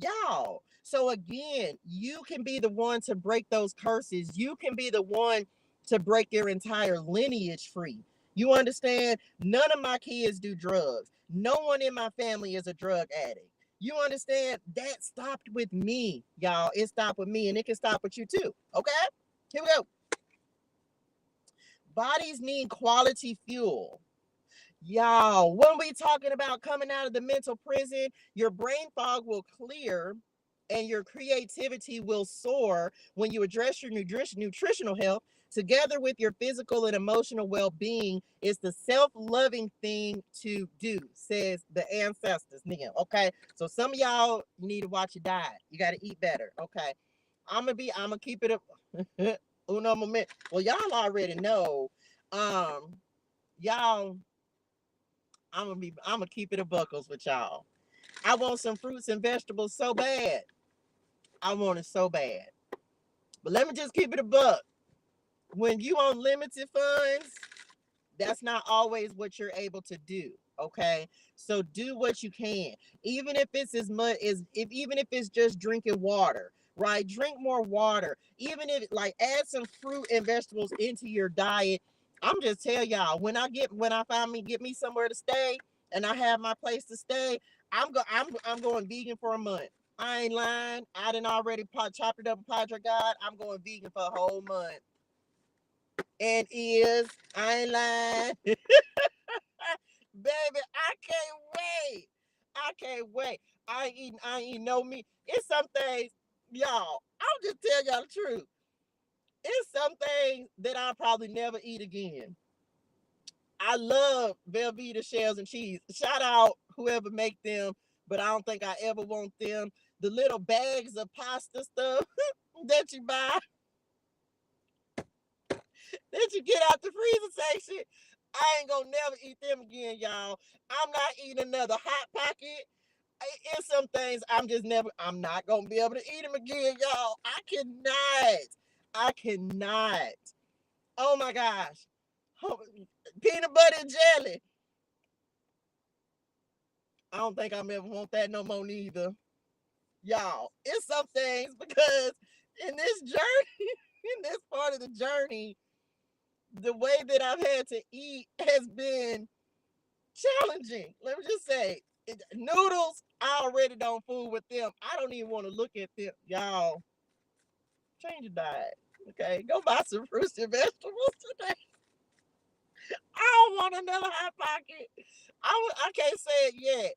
y'all. So again, you can be the one to break those curses. You can be the one to break your entire lineage free. You understand? None of my kids do drugs. No one in my family is a drug addict. You understand? That stopped with me, y'all. It stopped with me, and it can stop with you too. Okay? Here we go. Bodies need quality fuel. Y'all, when we talking about coming out of the mental prison, your brain fog will clear and your creativity will soar when you address your nutritional health together with your physical and emotional well-being. Is the self-loving thing to do, says the ancestors. Okay, so some of y'all need to watch your diet. You got to eat better. Okay, I'm gonna keep it up. Uno moment. Well, y'all already know. Y'all, I'm gonna keep it a buckles with y'all. I want some fruits and vegetables so bad. I want it so bad. But let me just keep it a buck. When you on limited funds, that's not always what you're able to do. Okay, so do what you can, even if it's as much as even if it's just drinking water. Right, drink more water. Even if like add some fruit and vegetables into your diet. I'm just tell y'all, when I finally get me somewhere to stay and I have my place to stay, I'm going vegan for a month. I ain't lying. I done already chopped it up with Padre God. I'm going vegan for a whole month. And I ain't lying. Baby, I can't wait. I can't wait. I ain't eating no meat. It's some things, y'all. I'll just tell y'all the truth. It's some things that I'll probably never eat again. I love Velveeta shells and cheese. Shout out whoever make them, but I don't think I ever want them. The little bags of pasta stuff that you buy, that you get out the freezer section. I ain't gonna never eat them again, y'all. I'm not eating another hot pocket. It's some things I'm not gonna be able to eat them again, y'all. I cannot. I cannot. Oh my gosh. Oh, peanut butter and jelly. I don't think I'm ever want that no more neither. Y'all, it's some things because in this journey, in this part of the journey, the way that I've had to eat has been challenging. Let me just say, noodles, I already don't fool with them. I don't even want to look at them. Y'all, change your diet. Okay, go buy some fruits and vegetables today. I don't want another hot pocket. I can't say it yet.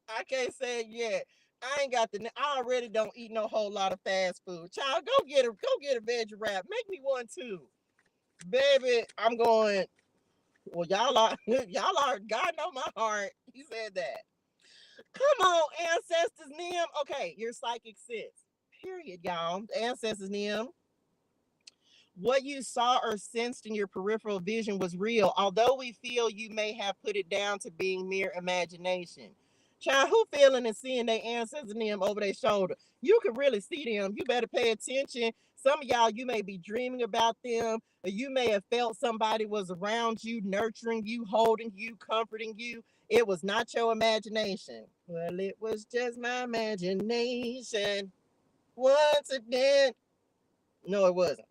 I can't say it yet. I ain't got I already don't eat no whole lot of fast food. Child, go get a veggie wrap. Make me one too. Baby, I'm going. Well, y'all are, God know my heart. He said that. Come on, ancestors, Nim. Okay, your psychic sense. Period, y'all. Ancestors, Nim. What you saw or sensed in your peripheral vision was real, although we feel you may have put it down to being mere imagination. Child, who feeling and seeing their ancestors and them over their shoulder? You can really see them. You better pay attention. Some of y'all, you may be dreaming about them, or you may have felt somebody was around you, nurturing you, holding you, comforting you. It was not your imagination. Well, it was just my imagination. Once again. No, it wasn't.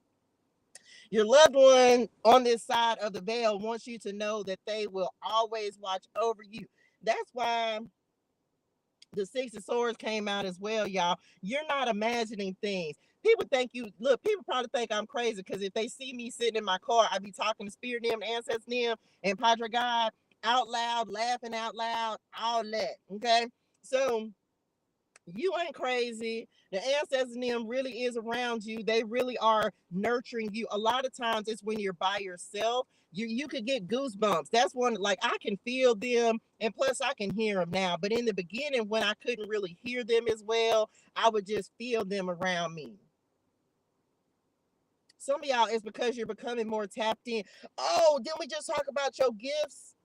Your loved one on this side of the veil wants you to know that they will always watch over you. That's why the Six of Swords came out as well, y'all. You're not imagining things. People think people probably think I'm crazy because if they see me sitting in my car, I be talking to Spirit them, Ancestors them, and Padre God out loud, laughing out loud, all that. Okay. So you ain't crazy. The ancestors in them really is around you. They really are nurturing you. A lot of times it's when you're by yourself. You could get goosebumps. That's one, like I can feel them, and plus I can hear them now. But in the beginning, when I couldn't really hear them as well, I would just feel them around me. Some of y'all, it's because you're becoming more tapped in. Oh, didn't we just talk about your gifts?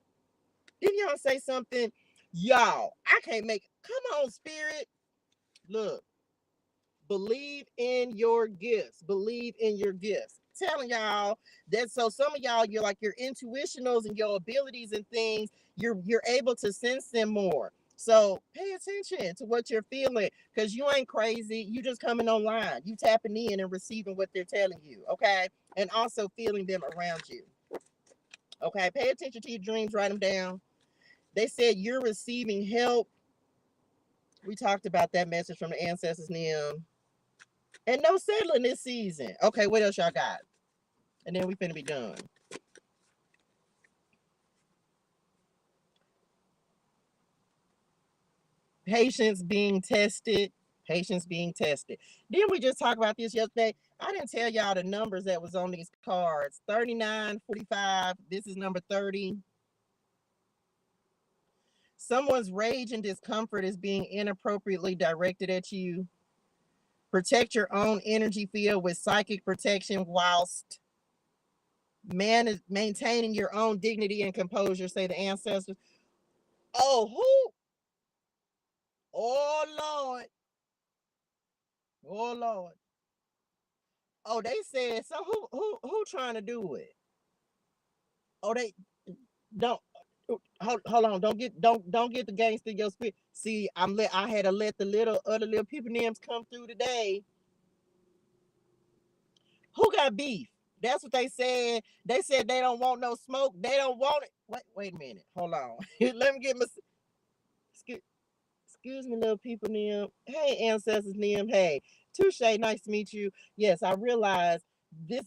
Didn't y'all say something? Y'all, I can't make it. Come on, spirit. Look. Believe in your gifts. Believe in your gifts. Telling y'all that, so some of y'all, you're like your intuitionals and your abilities and things, you're able to sense them more. So pay attention to what you're feeling, because you ain't crazy. You just coming online. You tapping in and receiving what they're telling you. Okay. And also feeling them around you. Okay. Pay attention to your dreams. Write them down. They said you're receiving help. We talked about that message from the ancestors, Nim. And no settling this season. Okay, what else y'all got? And then we finna be done. Patience being tested. Patience being tested. Didn't we just talk about this yesterday? I didn't tell y'all the numbers that was on these cards. 39, 45. This is number 30. Someone's rage and discomfort is being inappropriately directed at you. Protect your own energy field with psychic protection whilst maintaining your own dignity and composure, say the ancestors. Oh, who? Oh, Lord. Oh, Lord. Oh, they said, so who trying to do it? Oh, they don't. Hold on, don't get the gangster in your spirit. See, I had to let the other little people names come through today. Who got beef? That's what they said. They said they don't want no smoke. They don't want it. Wait a minute. Hold on. Let me get my. Excuse me, little people, Nim. Hey, ancestors, Nim. Hey, ToShae, nice to meet you. Yes, I realize this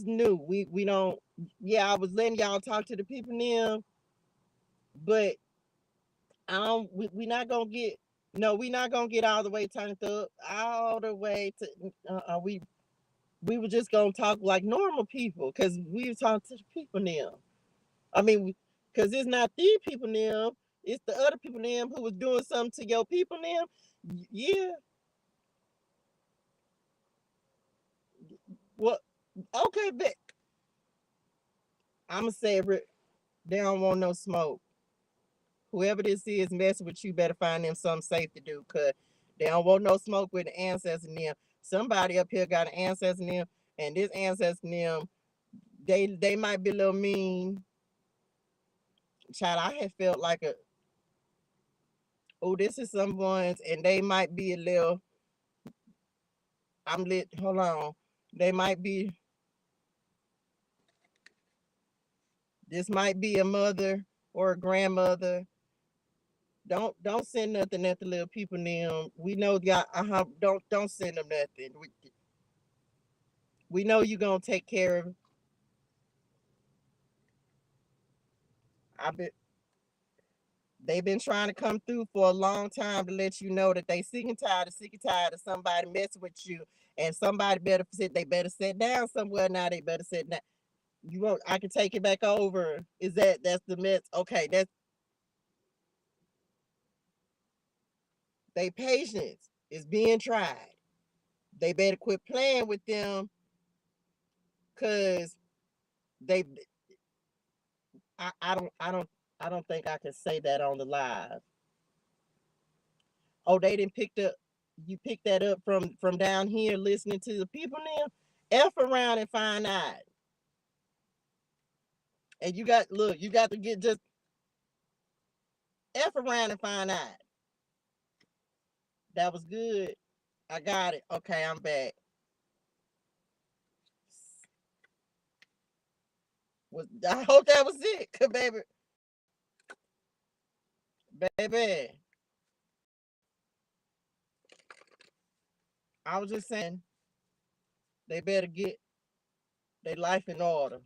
new. We don't. Yeah, I was letting y'all talk to the people, Nim, but I don't. We not gonna get. No, we not gonna get all the way turned up, all the way to. We were just gonna talk like normal people, cause we were talking to the people now. I mean, cause it's not these people now, it's the other people now who was doing something to your people now. Yeah. Well, okay, but I'ma say they don't want no smoke. Whoever this is messing with you better find them something safe to do, cause they don't want no smoke with the ancestors in them. Somebody up here got an ancestor in them, and this ancestor in them, they might be a little mean. Child, I had felt like this is someone's, and they might be a little. I'm lit. Hold on, they might be. This might be a mother or a grandmother. Don't send nothing at the little people. Them. We know y'all. Don't send them nothing. We know you gonna take care of. I bet they've been trying to come through for a long time to let you know that they sick and tired of somebody messing with you, and somebody better sit. They better sit down somewhere now. They better sit down. You want? I can take it back over. That's the mess? Okay, that's they patience is being tried. They better quit playing with them, cause they. I don't think I can say that on the live. Oh, they didn't pick up. You picked that up from down here listening to the people now. F around and find out. And you got to get just F around and find out. That was good. I got it. Okay, I'm back. I hope that was it, cause baby. I was just saying they better get their life in order,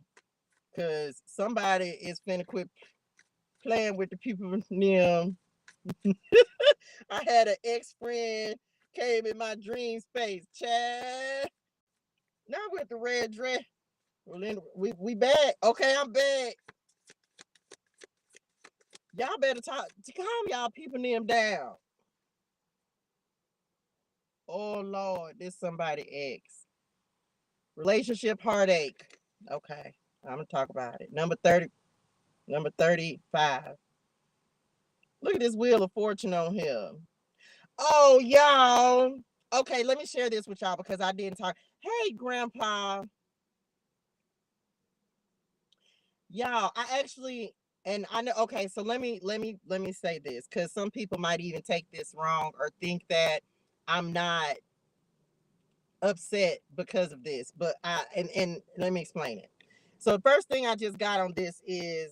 cause somebody is finna quit playing with the people near. I had an ex-friend came in my dream space, Chad. Not with the red dress. Well, then we back. Okay, I'm back. Y'all better calm y'all people them down. Oh Lord, this somebody ex. Relationship heartache. Okay, I'm gonna talk about it. Number 30, number 35. Look at this wheel of fortune on here. Oh, y'all. Okay, let me share this with y'all because I didn't talk. Hey, Grandpa. Y'all, I actually, and I know. Okay, so let me say this because some people might even take this wrong or think that I'm not upset because of this. But and let me explain it. So the first thing I just got on this is,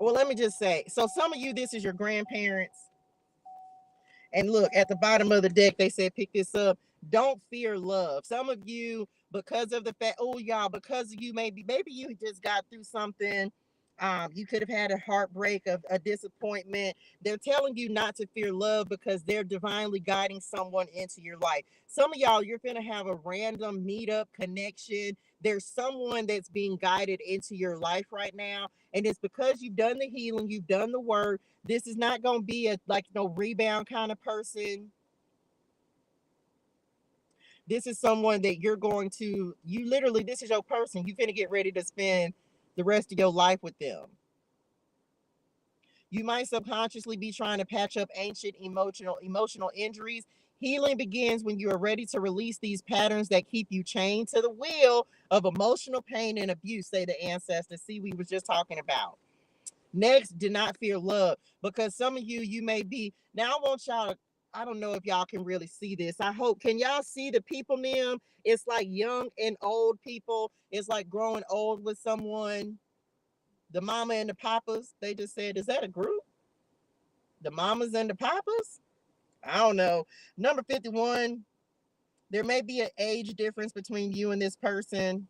well, let me just say. So some of you, this is your grandparents. And look, at the bottom of the deck, they said, pick this up. Don't fear love. Some of you, because of the fact, oh, y'all, because of you, maybe you just got through something You could have had a heartbreak, of a disappointment. They're telling you not to fear love because they're divinely guiding someone into your life. Some of y'all, you're going to have a random meetup connection. There's someone that's being guided into your life right now. And it's because you've done the healing, you've done the work. This is not going to be a like no rebound kind of person. This is someone that you're going to, you literally, this is your person. You're going to get ready to spend the rest of your life with them. You might subconsciously be trying to patch up ancient emotional injuries. Healing begins when you are ready to release these patterns that keep you chained to the wheel of emotional pain and abuse, say the ancestors. See, we was just talking about. Next, do not fear love, because some of you, you may be. Now, I want y'all to, I don't know if y'all can really see this. I hope, can y'all see the people name? It's like young and old people. It's like growing old with someone. The mama and the papas, they just said, is that a group? The mamas and the papas? I don't know. Number 51, there may be an age difference between you and this person.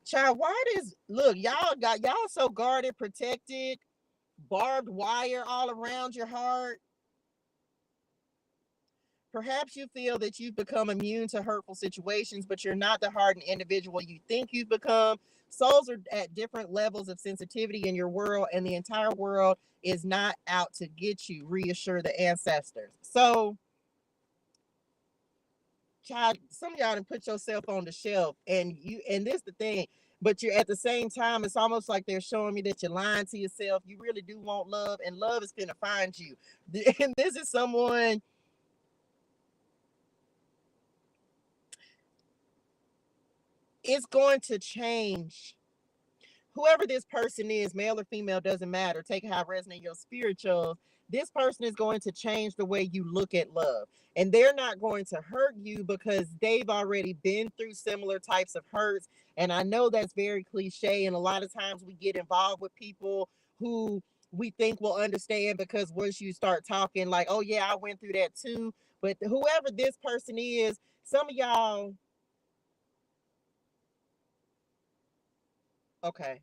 Child, why does, look, y'all so guarded, protected, barbed wire all around your heart. Perhaps you feel that you've become immune to hurtful situations, but you're not the hardened individual you think you've become. Souls are at different levels of sensitivity in your world, and the entire world is not out to get you. Reassure the ancestors. So, child, some of y'all done put yourself on the shelf, and this the thing, but you're at the same time, it's almost like they're showing me that you're lying to yourself. You really do want love, and love is gonna find you. And this is someone, it's going to change. Whoever this person is, male or female, doesn't matter. Take how resonate your spiritual. This person is going to change the way you look at love. And they're not going to hurt you because they've already been through similar types of hurts. And I know that's very cliche. And a lot of times we get involved with people who we think will understand, because once you start talking, like, oh, yeah, I went through that too. But whoever this person is, some of y'all, okay,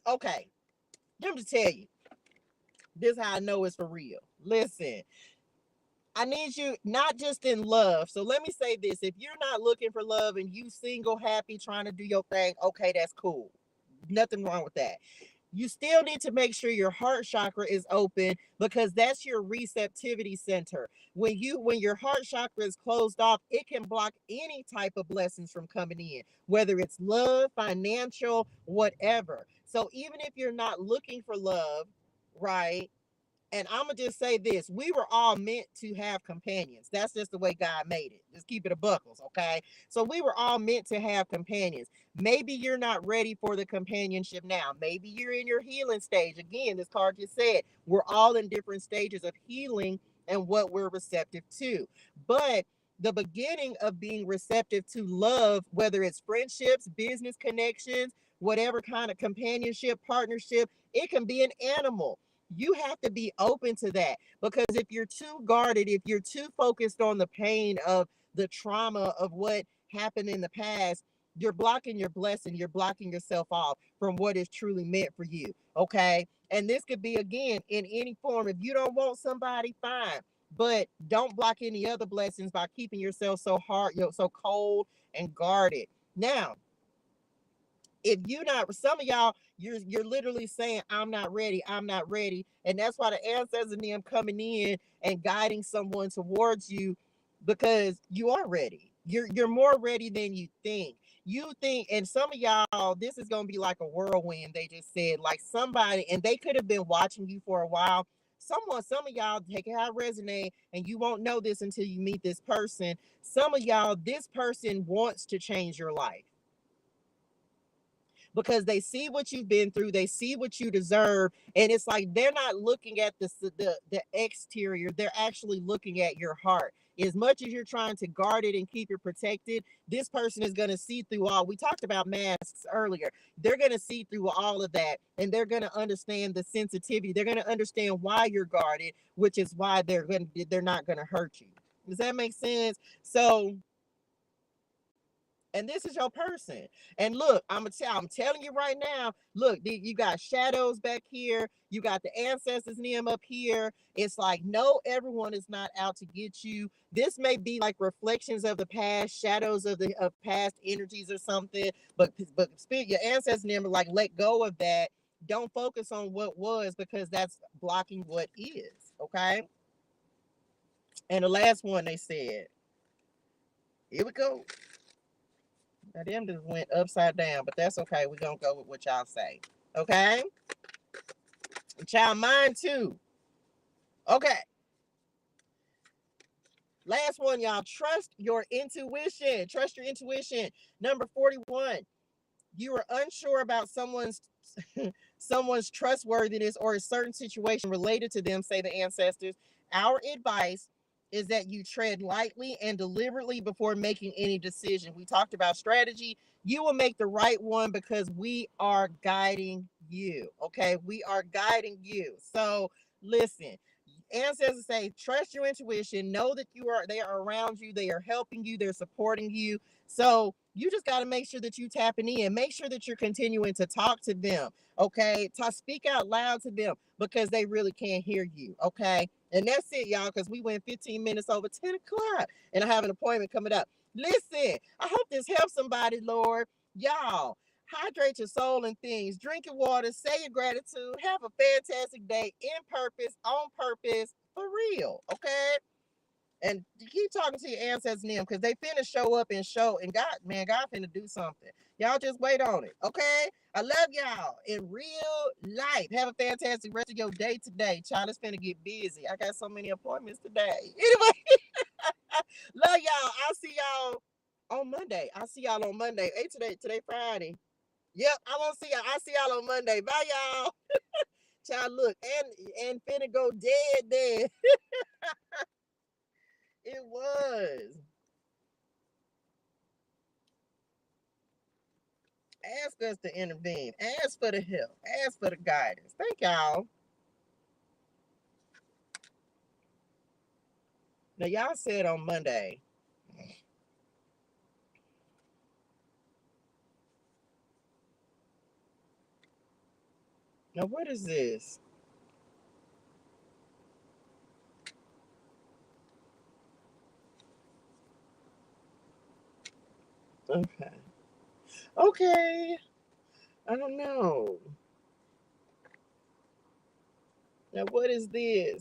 okay. Let me tell you, this is how I know it's for real. Listen, I need you not just in love. So let me say this. If you're not looking for love and you single, happy, trying to do your thing, okay, that's cool. Nothing wrong with that. You still need to make sure your heart chakra is open, because that's your receptivity center. When your heart chakra is closed off, it can block any type of blessings from coming in, whether it's love, financial, whatever. So even if you're not looking for love, right? And I'm gonna just say this: we were all meant to have companions. That's just the way God made it. Just keep it a buckles, okay? So we were all meant to have companions. Maybe you're not ready for the companionship now. Maybe you're in your healing stage. Again, this card just said we're all in different stages of healing and what we're receptive to. But the beginning of being receptive to love, whether it's friendships, business connections, whatever kind of companionship, partnership, it can be an animal. You have to be open to that, because if you're too guarded, if you're too focused on the pain of the trauma of what happened in the past, you're blocking your blessing. You're blocking yourself off from what is truly meant for you. Okay. And this could be, again, in any form. If you don't want somebody, fine. But don't block any other blessings by keeping yourself so hard, so cold and guarded. Now, if you're not, some of y'all, you're literally saying, I'm not ready. And that's why the ancestors and them coming in and guiding someone towards you, because you are ready. You're more ready than you think. You think, and some of y'all, this is gonna be like a whirlwind, they just said, like somebody, and they could have been watching you for a while. Some of y'all, take it how it resonate, and you won't know this until you meet this person. Some of y'all, this person wants to change your life, because they see what you've been through, they see what you deserve, and it's like they're not looking at the exterior, they're actually looking at your heart. As much as you're trying to guard it and keep it protected, this person is going to see through all. We talked about masks earlier. They're going to see through all of that, and they're going to understand the sensitivity. They're going to understand why you're guarded, which is why they're not going to hurt you. Does that make sense? So And this is your person. And look, I'm telling you right now, look, you got shadows back here, you got the ancestors name up here. It's like, no, everyone is not out to get you. This may be like reflections of the past, shadows of past energies or something, but spirit, your ancestors name, like, let go of that. Don't focus on what was, because that's blocking what is. Okay. And the last one they said, here we go. Now them just went upside down, but that's okay. We're gonna go with what y'all say. Okay? Child, mine too. Okay. Last one, y'all. Trust your intuition. Trust your intuition. Number 41. You are unsure about someone's trustworthiness or a certain situation related to them, say the ancestors. Our advice is that you tread lightly and deliberately before making any decision. We talked about strategy. You will make the right one because we are guiding you. Okay, we are guiding you. So listen, ancestors say trust your intuition, know that they are around you, they are helping you, they're supporting you. So you just got to make sure that you tapping in, make sure that you're continuing to talk to them. Okay, speak out loud to them, because they really can't hear you. Okay, and that's it, y'all, because we went 15 minutes over 10 o'clock and I have an appointment coming up. Listen, I hope this helps somebody, Lord. Y'all, hydrate your soul and things. Drink your water. Say your gratitude. Have a fantastic day in purpose, on purpose, for real. Okay? And keep talking to your ancestors and them, because they finna show up and show. And God, man, God finna do something. Y'all just wait on it. Okay? I love y'all in real life. Have a fantastic rest of your day today. Child, it's finna get busy. I got so many appointments today. Anyway, love y'all. I'll see y'all on Monday. I'll see y'all on Monday. Hey, today Friday. Yep, I won't see y'all. I'll see y'all on Monday. Bye, y'all. Child, look, and finna go dead. It was. Ask us to intervene. Ask for the help. Ask for the guidance. Thank y'all. Now, y'all said on Monday. Now, what is this? Okay. Okay. I don't know. Now, what is this?